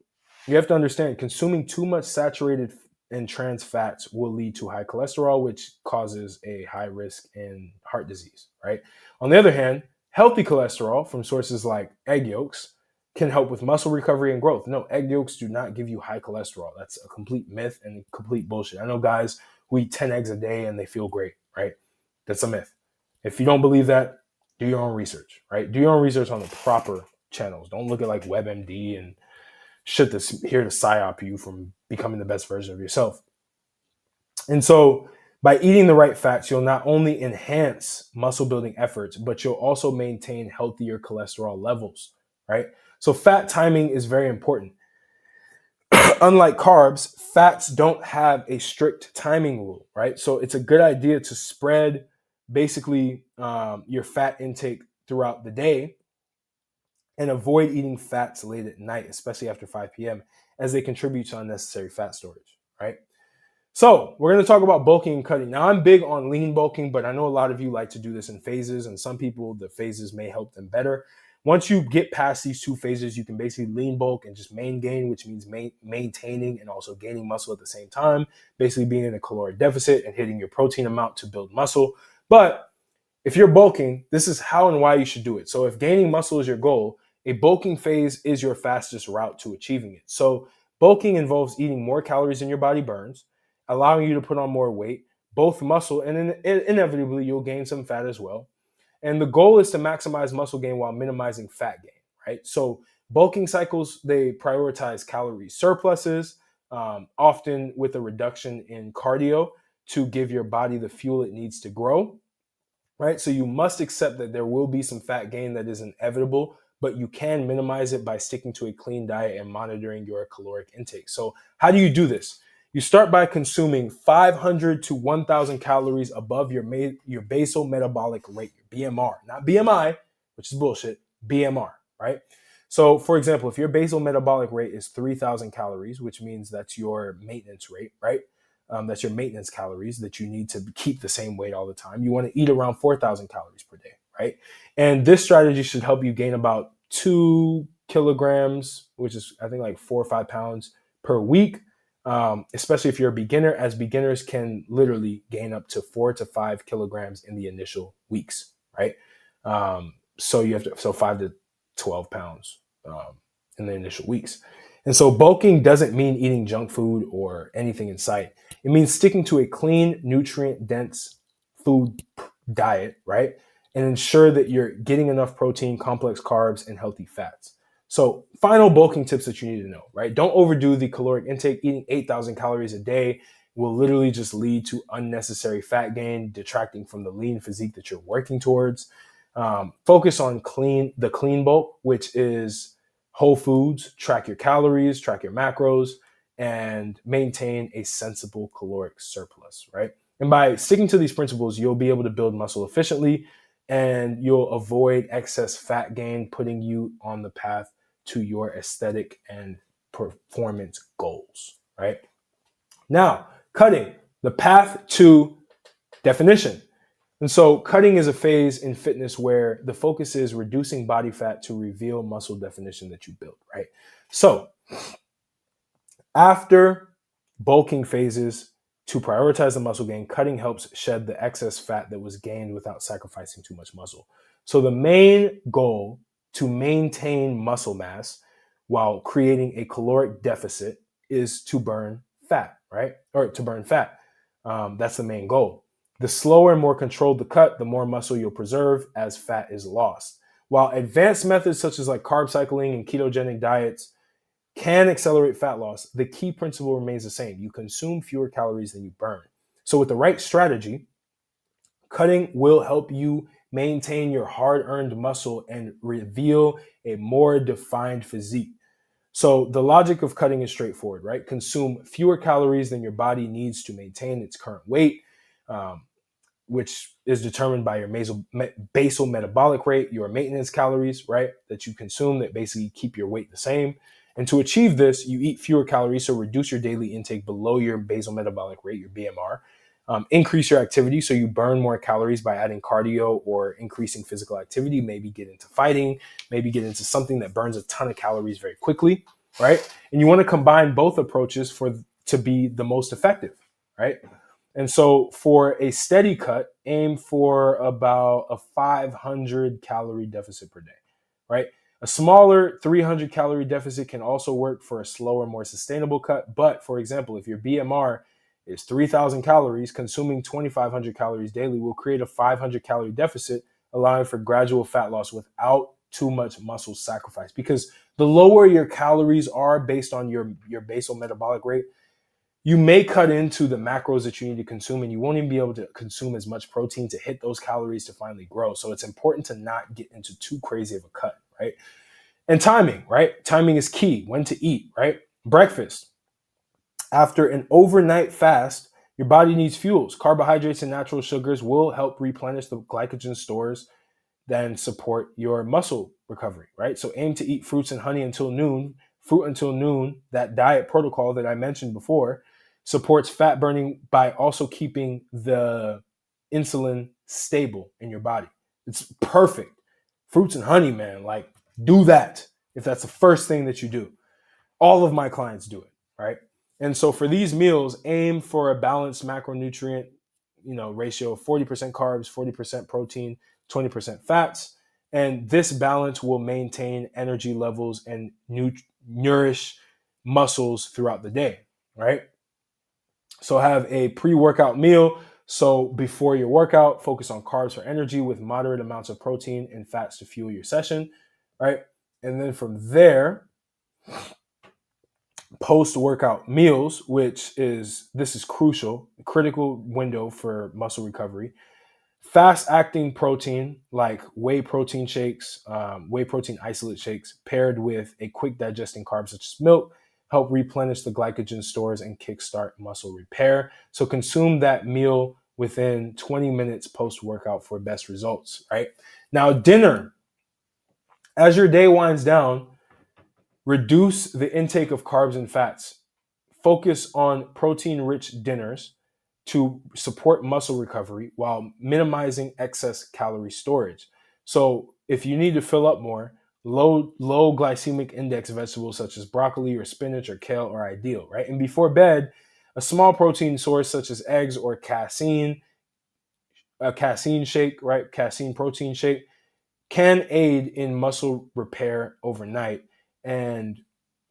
you have to understand consuming too much saturated and trans fats will lead to high cholesterol, which causes a high risk in heart disease, right? On the other hand, healthy cholesterol from sources like egg yolks can help with muscle recovery and growth. No, egg yolks do not give you high cholesterol. That's a complete myth and complete bullshit. I know guys who eat 10 eggs a day and they feel great, right? That's a myth. If you don't believe that, do your own research, right? Do your own research on the proper channels. Don't look at like WebMD and shit that's here to psyop you from becoming the best version of yourself. And so by eating the right fats, you'll not only enhance muscle building efforts, but you'll also maintain healthier cholesterol levels, right? So fat timing is very important. Unlike carbs, fats don't have a strict timing rule, right? So it's a good idea to spread basically your fat intake throughout the day and avoid eating fats late at night, especially after 5 p.m., as they contribute to unnecessary fat storage, right? So we're going to talk about bulking and cutting. Now, I'm big on lean bulking, but I know a lot of you like to do this in phases, and some people, the phases may help them better. Once you get past these two phases, you can basically lean bulk and just main gain, which means maintaining and also gaining muscle at the same time, basically being in a caloric deficit and hitting your protein amount to build muscle. But if you're bulking, this is how and why you should do it. So if gaining muscle is your goal, a bulking phase is your fastest route to achieving it. So bulking involves eating more calories than your body burns, allowing you to put on more weight, both muscle, and inevitably you'll gain some fat as well. And the goal is to maximize muscle gain while minimizing fat gain, right? So bulking cycles, they prioritize calorie surpluses, often with a reduction in cardio to give your body the fuel it needs to grow, right? So you must accept that there will be some fat gain that is inevitable, but you can minimize it by sticking to a clean diet and monitoring your caloric intake. So how do you do this? You start by consuming 500 to 1,000 calories above your basal metabolic rate, your BMR, not BMI, which is bullshit, BMR, right? So, for example, if your basal metabolic rate is 3,000 calories, which means that's your maintenance rate, right? That's your maintenance calories that you need to keep the same weight all the time. You want to eat around 4,000 calories per day, right? And this strategy should help you gain about 2 kilograms, which is, I think, like 4 or 5 pounds per week, especially if you're a beginner, as beginners can literally gain up to 4 to 5 kilograms in the initial weeks, right? So 5 to 12 pounds in the initial weeks. And so bulking doesn't mean eating junk food or anything in sight. It means sticking to a clean, nutrient-dense food diet, right? And ensure that you're getting enough protein, complex carbs, and healthy fats. So final bulking tips that you need to know, right? Don't overdo the caloric intake. Eating 8,000 calories a day will literally just lead to unnecessary fat gain, detracting from the lean physique that you're working towards. Focus on the clean bulk, which is whole foods. Track your calories, track your macros, and maintain a sensible caloric surplus, right? And by sticking to these principles, you'll be able to build muscle efficiently and you'll avoid excess fat gain, putting you on the path to your aesthetic and performance goals, right? Now, cutting, the path to definition. And so cutting is a phase in fitness where the focus is reducing body fat to reveal muscle definition that you built, right? So after bulking phases, to prioritize the muscle gain, cutting helps shed the excess fat that was gained without sacrificing too much muscle. So the main goal to maintain muscle mass while creating a caloric deficit is to burn fat, right? Or to burn fat. That's the main goal. The slower and more controlled the cut, the more muscle you'll preserve as fat is lost. While advanced methods such as like carb cycling and ketogenic diets can accelerate fat loss, the key principle remains the same. You consume fewer calories than you burn. So with the right strategy, cutting will help you maintain your hard-earned muscle and reveal a more defined physique. So the logic of cutting is straightforward, right? Consume fewer calories than your body needs to maintain its current weight, which is determined by your basal metabolic rate, your maintenance calories, right, that you consume that basically keep your weight the same. And to achieve this, you eat fewer calories, so reduce your daily intake below your basal metabolic rate, your BMR. Increase your activity, so you burn more calories by adding cardio or increasing physical activity. Maybe get into fighting, maybe get into something that burns a ton of calories very quickly, right? And you want to combine both approaches to be the most effective, right? And so for a steady cut, aim for about a 500 calorie deficit per day, right? A smaller 300 calorie deficit can also work for a slower, more sustainable cut. But for example, if your BMR is 3,000 calories, consuming 2,500 calories daily will create a 500 calorie deficit, allowing for gradual fat loss without too much muscle sacrifice. Because the lower your calories are based on your basal metabolic rate, you may cut into the macros that you need to consume and you won't even be able to consume as much protein to hit those calories to finally grow. So it's important to not get into too crazy of a cut, right? And timing, right? Timing is key. When to eat, right? Breakfast. After an overnight fast, your body needs fuels. Carbohydrates and natural sugars will help replenish the glycogen stores, then support your muscle recovery, right? So aim to eat fruits and honey until noon. Fruit until noon, that diet protocol that I mentioned before, supports fat burning by also keeping the insulin stable in your body. It's perfect. Fruits and honey, man, like do that if that's the first thing that you do. All of my clients do it, right? And so for these meals, aim for a balanced macronutrient, ratio of 40% carbs, 40% protein, 20% fats. And this balance will maintain energy levels and nourish muscles throughout the day, right? So have a pre-workout meal. So before your workout, focus on carbs for energy with moderate amounts of protein and fats to fuel your session, right? And then from there, post-workout meals, this is crucial, critical window for muscle recovery. Fast-acting protein like whey protein shakes, whey protein isolate shakes, paired with a quick digesting carb such as milk, help replenish the glycogen stores and kickstart muscle repair. So consume that meal within 20 minutes post-workout for best results, right? Now, dinner, as your day winds down, reduce the intake of carbs and fats. Focus on protein-rich dinners to support muscle recovery while minimizing excess calorie storage. So if you need to fill up more, low glycemic index vegetables such as broccoli or spinach or kale are ideal, right? And before bed, a small protein source such as eggs or casein, a casein shake, right? Casein protein shake can aid in muscle repair overnight. And,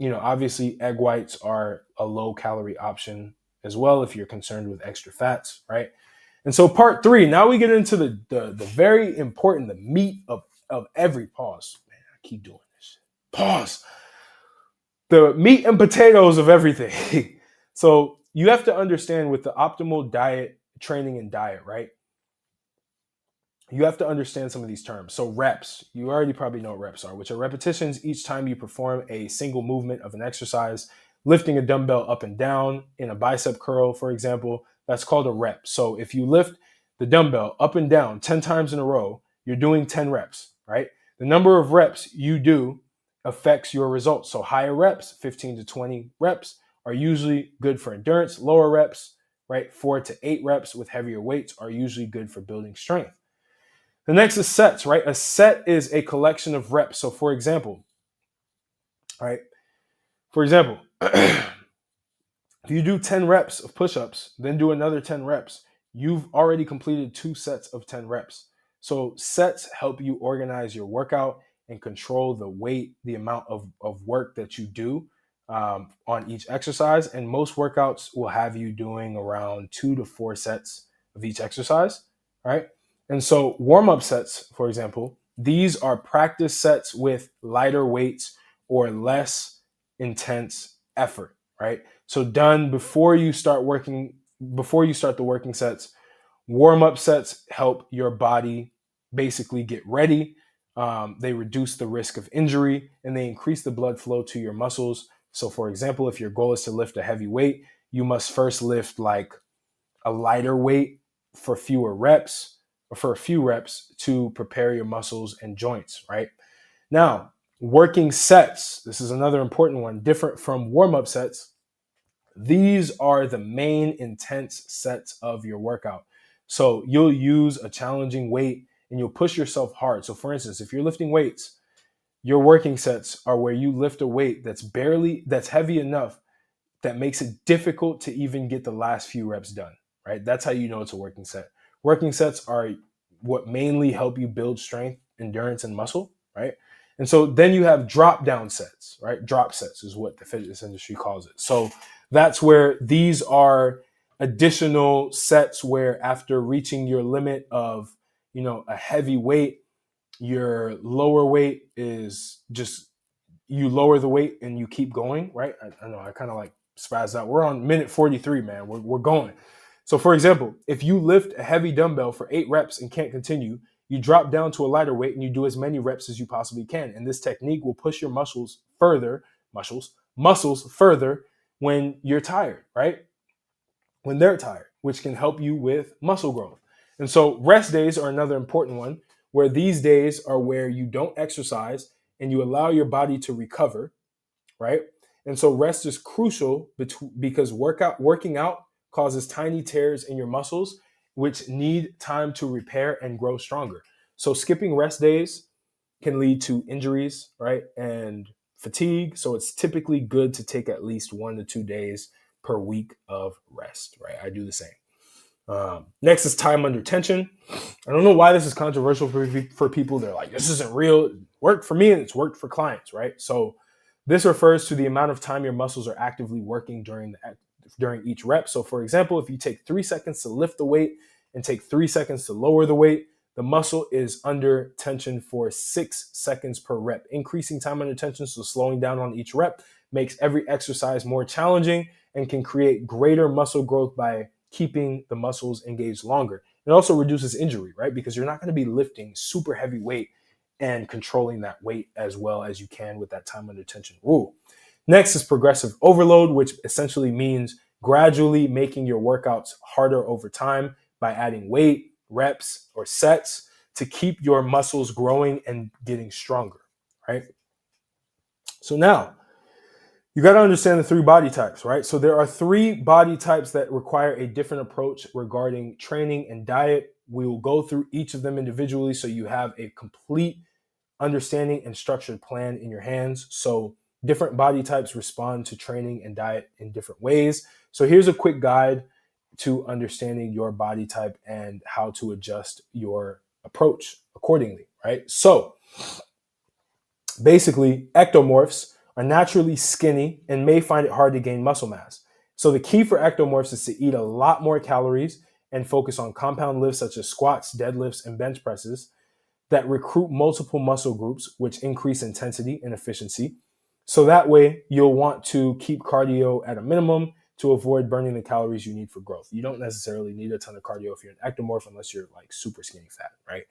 obviously egg whites are a low calorie option as well if you're concerned with extra fats, right? And so part 3, now we get into the very important, the meat of every pause. Man, I keep doing this. Pause. The meat and potatoes of everything. So you have to understand with the optimal diet, training and diet, right? You have to understand some of these terms. So reps, you already probably know what reps are, which are repetitions each time you perform a single movement of an exercise. Lifting a dumbbell up and down in a bicep curl, for example, that's called a rep. So if you lift the dumbbell up and down 10 times in a row, you're doing 10 reps, right? The number of reps you do affects your results. So higher reps, 15 to 20 reps, are usually good for endurance. Lower reps, right, 4 to 8 reps with heavier weights are usually good for building strength. The next is sets, right? A set is a collection of reps. So for example, right? For example, if you do 10 reps of push-ups, then do another 10 reps, you've already completed 2 sets of 10 reps. So sets help you organize your workout and control the weight, the amount of work that you do on each exercise. And most workouts will have you doing around 2 to 4 sets of each exercise, right? And so warm-up sets, for example, these are practice sets with lighter weights or less intense effort, right? So done before you start the working sets. Warm-up sets help your body basically get ready. They reduce the risk of injury and they increase the blood flow to your muscles. So for example, if your goal is to lift a heavy weight, you must first lift like a lighter weight for a few reps to prepare your muscles and joints, right? Now, working sets, this is another important one, different from warm-up sets. These are the main intense sets of your workout. So you'll use a challenging weight and you'll push yourself hard. So for instance, if you're lifting weights, your working sets are where you lift a weight that's heavy enough that makes it difficult to even get the last few reps done, right? That's how you know it's a working set. Working sets are what mainly help you build strength, endurance, and muscle, right? And so then you have drop down sets, right? Drop sets is what the fitness industry calls it. So that's where these are additional sets where after reaching your limit of, a heavy weight, your lower weight is just, you lower the weight and you keep going, right? I know I kind of like spazzed out. We're on minute 43, man. We're going. So for example, if you lift a heavy dumbbell for 8 reps and can't continue, you drop down to a lighter weight and you do as many reps as you possibly can. And this technique will push your muscles further when you're tired, right? When they're tired, which can help you with muscle growth. And so rest days are another important one, where these days are where you don't exercise and you allow your body to recover, right? And so rest is crucial because working out causes tiny tears in your muscles, which need time to repair and grow stronger. So skipping rest days can lead to injuries, right? And fatigue. So it's typically good to take at least 1 to 2 days per week of rest, right? I do the same. Next is time under tension. I don't know why this is controversial for people. They're like, this isn't real. It worked for me and it's worked for clients, right? So this refers to the amount of time your muscles are actively working during each rep. So for example, if you take 3 seconds to lift the weight and take 3 seconds to lower the weight, the muscle is under tension for 6 seconds per rep. Increasing time under tension, so slowing down on each rep, makes every exercise more challenging, and can create greater muscle growth by keeping the muscles engaged longer. It also reduces injury, right? Because you're not going to be lifting super heavy weight and controlling that weight as well as you can with that time under tension rule. Next is progressive overload, which essentially means gradually making your workouts harder over time by adding weight, reps, or sets to keep your muscles growing and getting stronger, right? So now you got to understand the three body types, right? So there are three body types that require a different approach regarding training and diet. We will go through each of them individually so you have a complete understanding and structured plan in your hands. So different body types respond to training and diet in different ways. So here's a quick guide to understanding your body type and how to adjust your approach accordingly, right? So basically, ectomorphs are naturally skinny and may find it hard to gain muscle mass. So the key for ectomorphs is to eat a lot more calories and focus on compound lifts such as squats, deadlifts, and bench presses that recruit multiple muscle groups, which increase intensity and efficiency. So that way, you'll want to keep cardio at a minimum to avoid burning the calories you need for growth. You don't necessarily need a ton of cardio if you're an ectomorph unless you're like super skinny fat, right?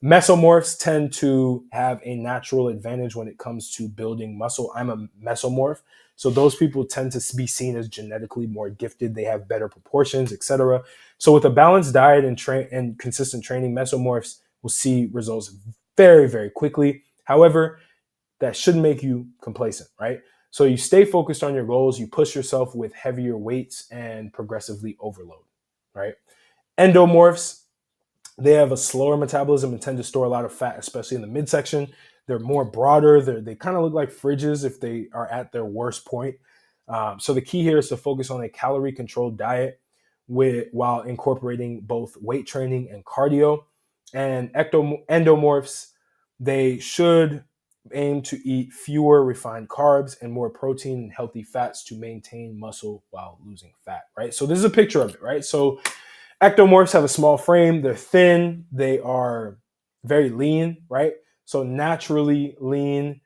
Mesomorphs tend to have a natural advantage when it comes to building muscle. I'm a mesomorph, so those people tend to be seen as genetically more gifted. They have better proportions, etc. So with a balanced diet and consistent training, mesomorphs will see results very, very quickly. However, that shouldn't make you complacent, right? So you stay focused on your goals, you push yourself with heavier weights and progressively overload, right? Endomorphs, they have a slower metabolism and tend to store a lot of fat, especially in the midsection. They're more broader. They kind of look like fridges if they are at their worst point. So the key here is to focus on a calorie-controlled diet while incorporating both weight training and cardio. And endomorphs, they should aim to eat fewer refined carbs and more protein and healthy fats to maintain muscle while losing fat, right? So this is a picture of it, right? So ectomorphs have a small frame. They're thin. They are very lean, right? So naturally lean.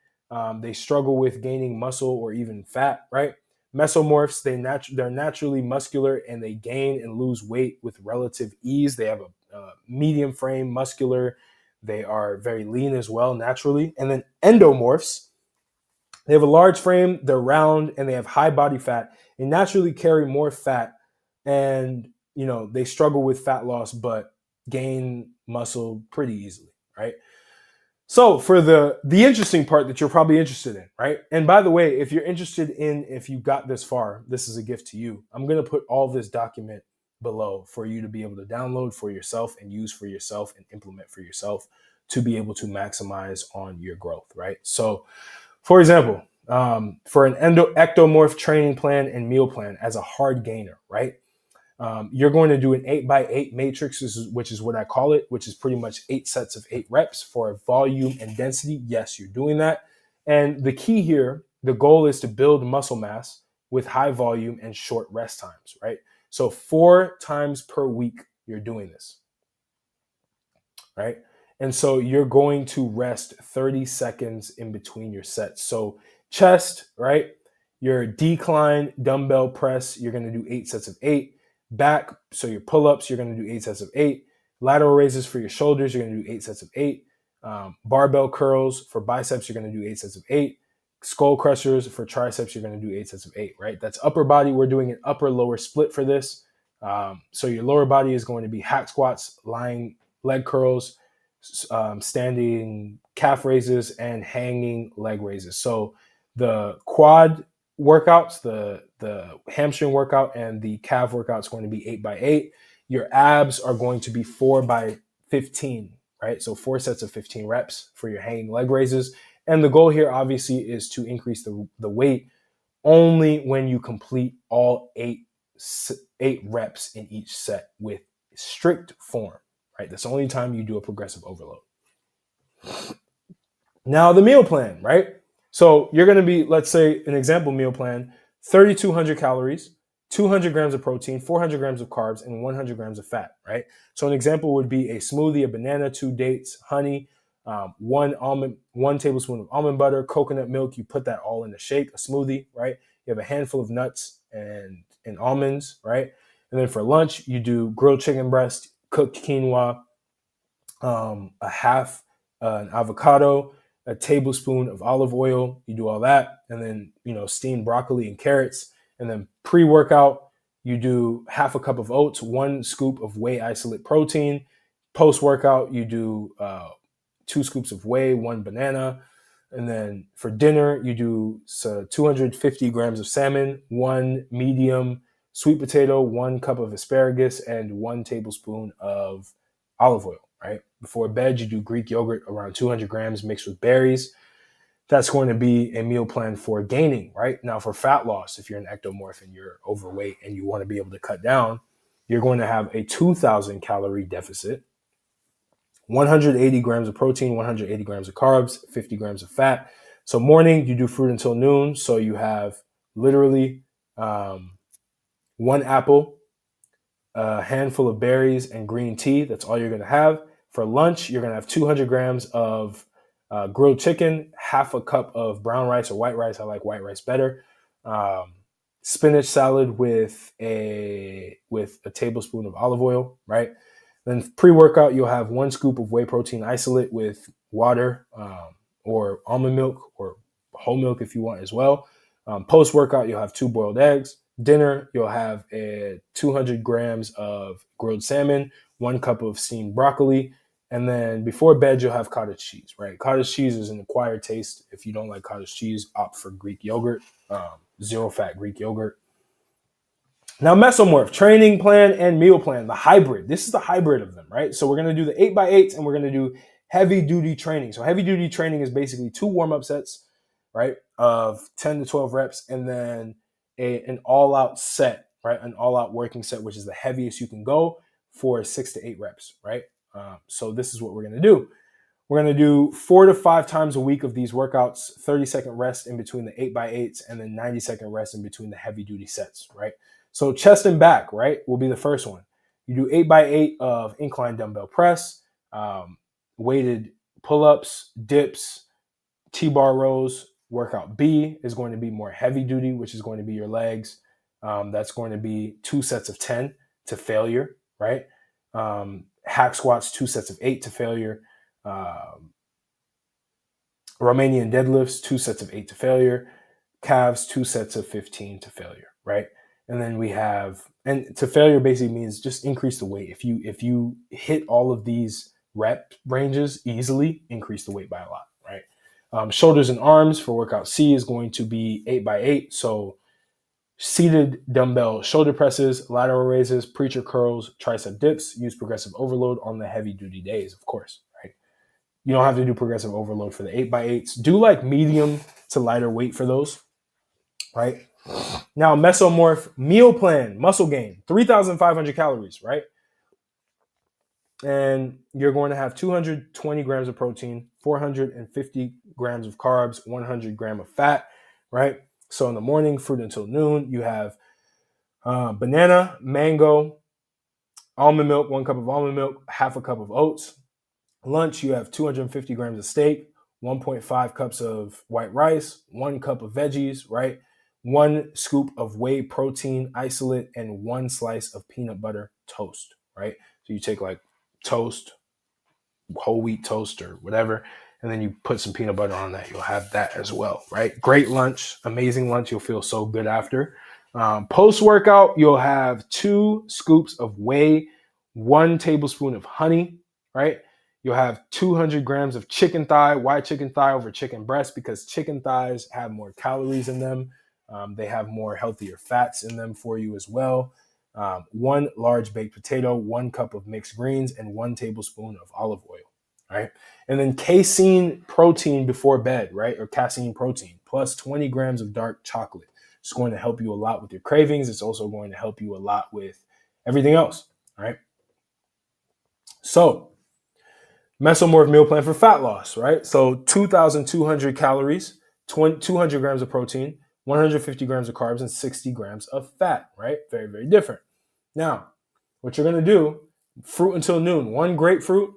They struggle with gaining muscle or even fat, right? Mesomorphs, they're naturally muscular and they gain and lose weight with relative ease. They have a medium frame, muscular. They are very lean as well, naturally. And then endomorphs, they have a large frame, they're round, and they have high body fat. They naturally carry more fat, and they struggle with fat loss, but gain muscle pretty easily, right? So for the interesting part that you're probably interested in, right? And by the way, if you're interested in, if you got this far, this is a gift to you. I'm going to put all this document below for you to be able to download for yourself and use for yourself and implement for yourself to be able to maximize on your growth, right? So for example, for an ectomorph training plan and meal plan as a hard gainer, right? You're going to do an 8x8 matrix, which is what I call it, which is pretty much 8 sets of 8 reps for volume and density. Yes, you're doing that. And the key here, the goal is to build muscle mass with high volume and short rest times, right? So 4 times per week, you're doing this, right? And so you're going to rest 30 seconds in between your sets. So chest, right? Your decline dumbbell press, you're going to do 8 sets of 8. Back, so your pull-ups, you're going to do 8 sets of 8. Lateral raises for your shoulders, you're going to do 8 sets of 8. Barbell curls for biceps, you're going to do 8 sets of 8. Skull crushers for triceps, you're going to do 8 sets of 8, right? That's upper body. We're doing an upper-lower split for this. So your lower body is going to be hack squats, lying leg curls, standing calf raises, and hanging leg raises. So the quad workouts, the hamstring workout and the calf workout is going to be 8x8. Your abs are going to be 4x15, right? So 4 sets of 15 reps for your hanging leg raises. And the goal here obviously is to increase the weight only when you complete all 8 reps in each set with strict form, right? That's the only time you do a progressive overload. Now the meal plan, right? So you're going to be, let's say an example meal plan, 3,200 calories, 200 grams of protein, 400 grams of carbs, and 100 grams of fat, right? So an example would be a smoothie, a banana, 2 dates, honey, one tablespoon of almond butter, coconut milk. You put that all in a shake, a smoothie, right? You have a handful of nuts and almonds, right? And then for lunch, you do grilled chicken breast, cooked quinoa, a half an avocado, a tablespoon of olive oil. You do all that, and then steamed broccoli and carrots. And then pre-workout, you do half a cup of oats, 1 scoop of whey isolate protein. Post-workout, you do 2 scoops of whey, 1 banana. And then for dinner, you do 250 grams of salmon, 1 medium sweet potato, 1 cup of asparagus, and 1 tablespoon of olive oil, right? Before bed, you do Greek yogurt, around 200 grams mixed with berries. That's going to be a meal plan for gaining, right? Now, for fat loss, if you're an ectomorph and you're overweight and you want to be able to cut down, you're going to have a 2,000 calorie deficit, 180 grams of protein, 180 grams of carbs, 50 grams of fat. So morning, you do fruit until noon. So you have literally 1 apple, a handful of berries, and green tea. That's all you're going to have. For lunch, you're going to have 200 grams of grilled chicken, half a cup of brown rice or white rice. I like white rice better. Spinach salad with a tablespoon of olive oil, right? Then pre-workout, you'll have 1 scoop of whey protein isolate with water or almond milk or whole milk if you want as well. Post-workout, you'll have 2 boiled eggs. Dinner, you'll have 200 grams of grilled salmon, 1 cup of steamed broccoli, and then before bed, you'll have cottage cheese, right? Cottage cheese is an acquired taste. If you don't like cottage cheese, opt for Greek yogurt, zero-fat Greek yogurt. Now, mesomorph, training plan and meal plan, the hybrid. This is the hybrid of them, right? So we're going to do the 8x8s and we're going to do heavy-duty training. So heavy-duty training is basically 2 warm-up sets, right, of 10 to 12 reps, and then an all-out set, right, an all-out working set, which is the heaviest you can go for 6 to 8 reps, right? So this is what we're going to do. We're going to do 4 to 5 times a week of these workouts, 30-second rest in between the 8x8s, and then 90-second rest in between the heavy-duty sets, right? So chest and back, right, will be the first one. You do 8x8 of incline dumbbell press, weighted pull-ups, dips, T-bar rows. Workout B is going to be more heavy duty, which is going to be your legs. That's going to be 2 sets of 10 to failure, right? Hack squats, 2 sets of 8 to failure. Romanian deadlifts, 2 sets of 8 to failure. Calves, 2 sets of 15 to failure, right? And then we have, and to failure basically means just increase the weight. If you hit all of these rep ranges easily, increase the weight by a lot, right? Shoulders and arms for workout C is going to be 8x8. So seated dumbbell shoulder presses, lateral raises, preacher curls, tricep dips. Use progressive overload on the heavy duty days, of course, right? You don't have to do progressive overload for the 8x8s. Do like medium to lighter weight for those, right? Now, mesomorph meal plan, muscle gain, 3,500 calories, right? And you're going to have 220 grams of protein, 450 grams of carbs, 100 grams of fat, right? So in the morning, fruit until noon, you have banana, mango, almond milk, 1 cup of almond milk, half a cup of oats. Lunch, you have 250 grams of steak, 1.5 cups of white rice, 1 cup of veggies, right? 1 scoop of whey protein isolate, and 1 slice of peanut butter toast, right? So you take like toast, whole wheat toast or whatever, and then you put some peanut butter on that. You'll have that as well, right? Great lunch, amazing lunch. You'll feel so good after. Post-workout, you'll have 2 scoops of whey, 1 tablespoon of honey, right? You'll have 200 grams of chicken thigh. Why chicken thigh over chicken breast? Because chicken thighs have more calories in them. They have more healthier fats in them for you as well. 1 large baked potato, 1 cup of mixed greens, and 1 tablespoon of olive oil, right? And then casein protein before bed, right? Or casein protein, plus 20 grams of dark chocolate. It's going to help you a lot with your cravings. It's also going to help you a lot with everything else, right? So, mesomorph meal plan for fat loss, right? So 2,200 calories, 200 grams of protein, 150 grams of carbs, and 60 grams of fat, right? Very, very different. Now, what you're going to do, fruit until noon, 1 grapefruit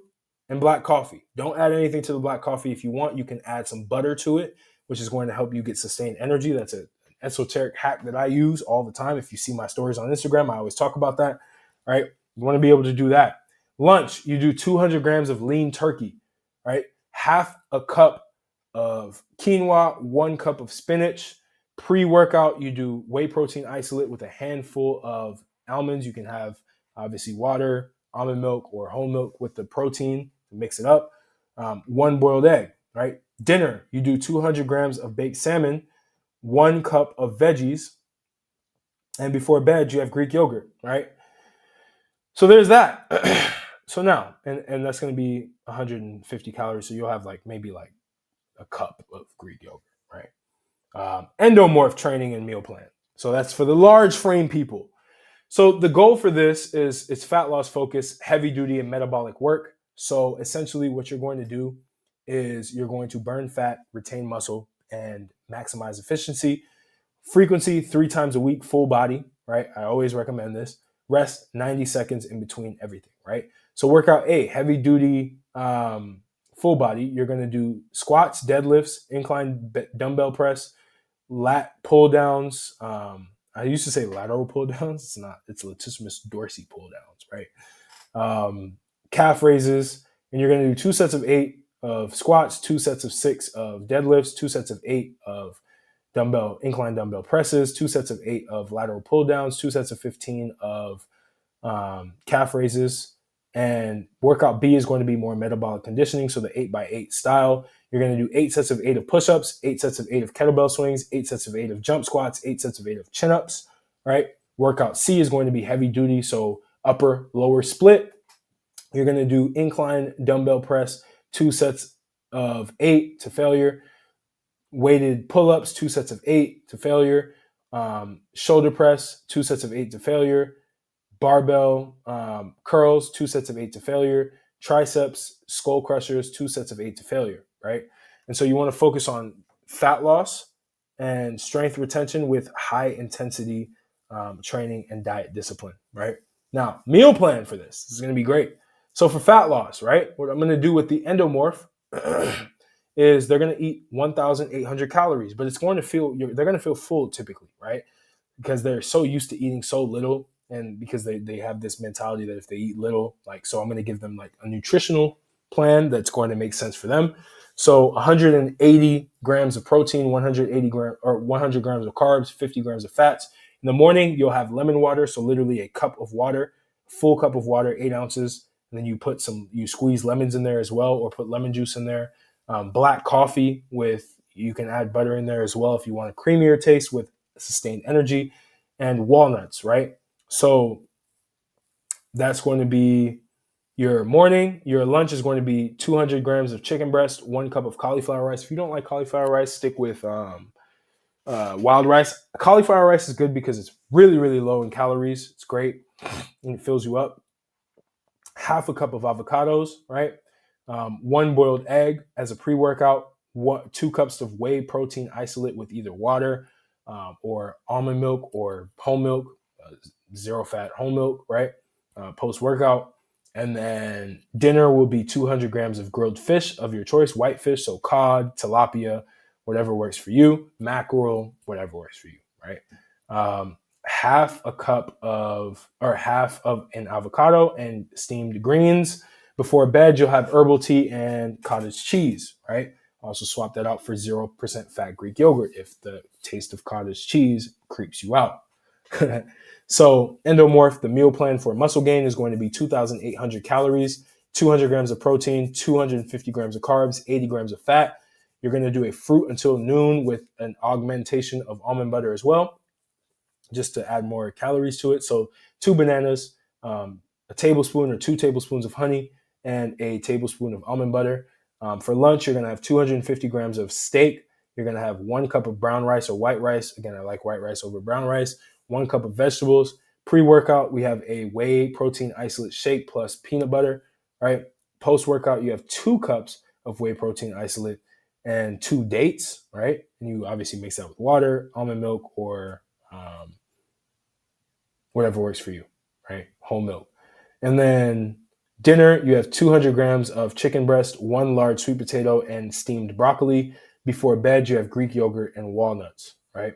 and black coffee. Don't add anything to the black coffee. If you want, you can add some butter to it, which is going to help you get sustained energy. That's an esoteric hack that I use all the time. If you see my stories on Instagram, I always talk about that, right? You want to be able to do that. Lunch, you do 200 grams of lean turkey, right? Half a cup of quinoa, 1 cup of spinach. Pre-workout, you do whey protein isolate with a handful of almonds. You can have obviously water, almond milk, or whole milk with the protein to mix it up. 1 boiled egg, right? Dinner, you do 200 grams of baked salmon, 1 cup of veggies, and before bed, you have Greek yogurt, right? So there's that. So now, and that's going to be 150 calories. So you'll have like maybe like a cup of Greek yogurt, right? Endomorph training and meal plan. So that's for the large frame people. So the goal for this is it's fat loss focus, heavy duty and metabolic work. So essentially what you're going to do is you're going to burn fat, retain muscle, and maximize efficiency. Frequency 3 times a week, full body, right? I always recommend this. Rest 90 seconds in between everything, right? So workout A, heavy duty, full body. You're going to do squats, deadlifts, incline dumbbell press, lat pull downs. I used to say lateral pull downs. It's not. It's latissimus dorsi pull downs, right? Calf raises, and you're going to do 2 sets of 8 of squats, 2 sets of 6 of deadlifts, 2 sets of 8 of incline dumbbell presses, 2 sets of 8 of lateral pull downs, 2 sets of 15 of calf raises. And workout B is going to be more metabolic conditioning, so the 8x8 style. You're going to do 8 sets of 8 of push-ups, 8 sets of 8 of kettlebell swings, 8 sets of 8 of jump squats, 8 sets of 8 of chin-ups, right? Workout C is going to be heavy duty, so upper, lower split. You're going to do incline dumbbell press, 2 sets of 8 to failure. Weighted pull-ups, 2 sets of 8 to failure. Shoulder press, 2 sets of 8 to failure. Barbell curls, 2 sets of 8 to failure. Triceps, skull crushers, 2 sets of 8 to failure, right? And so you want to focus on fat loss and strength retention with high intensity training and diet discipline, right? Now, meal plan for this is going to be great. So for fat loss, right, what I'm going to do with the endomorph is they're going to eat 1,800 calories, but they're going to feel full typically, right? Because they're so used to eating so little, and because they have this mentality that if they eat little, like, so I'm going to give them like a nutritional plan that's going to make sense for them. So 180 grams of protein, 100 grams of carbs, 50 grams of fats. In the morning, you'll have lemon water, so literally a cup of water, full cup of water, 8 ounces. And then you squeeze lemons in there as well, or put lemon juice in there. Black coffee you can add butter in there as well if you want a creamier taste with sustained energy, and walnuts, right? So that's going to be your morning. Your lunch is going to be 200 grams of chicken breast, 1 cup of cauliflower rice. If you don't like cauliflower rice, stick with wild rice. Cauliflower rice is good because it's really, really low in calories. It's great and it fills you up. Half a cup of avocados, right? 1 boiled egg as a pre-workout. 2 cups of whey protein isolate with either water or almond milk or whole milk, zero fat whole milk, right? Post-workout. And then dinner will be 200 grams of grilled fish of your choice, white fish, so cod, tilapia, whatever works for you, mackerel, whatever works for you, right? Half of an avocado and steamed greens. Before bed, you'll have herbal tea and cottage cheese, right? Also swap that out for 0% fat Greek yogurt if the taste of cottage cheese creeps you out. So endomorph, the meal plan for muscle gain is going to be 2,800 calories, 200 grams of protein, 250 grams of carbs, 80 grams of fat. You're going to do a fruit until noon with an augmentation of almond butter as well, just to add more calories to it. So 2 bananas, a tablespoon or 2 tablespoons of honey, and a tablespoon of almond butter. For lunch, you're going to have 250 grams of steak. You're going to have 1 cup of brown rice or white rice. Again, I like white rice over brown rice. 1 cup of vegetables. Pre-workout, we have a whey protein isolate shake plus peanut butter, right? Post-workout, you have 2 cups of whey protein isolate and 2 dates, right? And you obviously mix that with water, almond milk, or whatever works for you, right? Whole milk. And then Dinner, you have 200 grams of chicken breast, 1 large sweet potato, and steamed broccoli. Before bed, you have Greek yogurt and walnuts, right?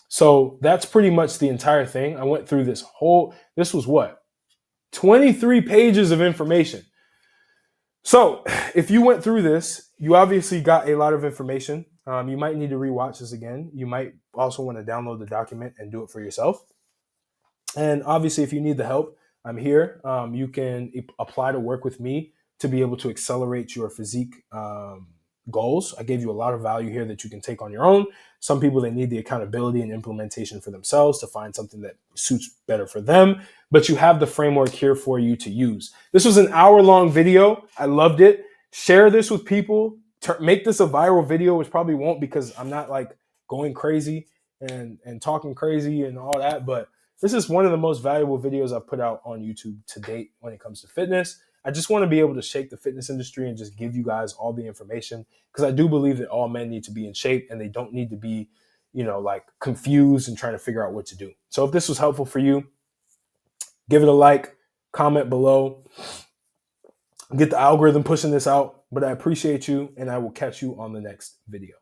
So that's pretty much the entire thing. I went through this was what? 23 pages of information. So if you went through this, you obviously got a lot of information. You might need to rewatch this again. You might also want to download the document and do it for yourself. And obviously, if you need the help, I'm here. You can apply to work with me to be able to accelerate your physique goals. I gave you a lot of value here that you can take on your own. Some people, they need the accountability and implementation for themselves to find something that suits better for them. But you have the framework here for you to use. This was an hour-long video. I loved it. Share this with people. Make this a viral video, which probably won't because I'm not like going crazy and talking crazy and all that. But this is one of the most valuable videos I've put out on YouTube to date when it comes to fitness. I just want to be able to shake the fitness industry and just give you guys all the information because I do believe that all men need to be in shape and they don't need to be, like confused and trying to figure out what to do. So if this was helpful for you, give it a like, comment below, get the algorithm pushing this out. But I appreciate you and I will catch you on the next video.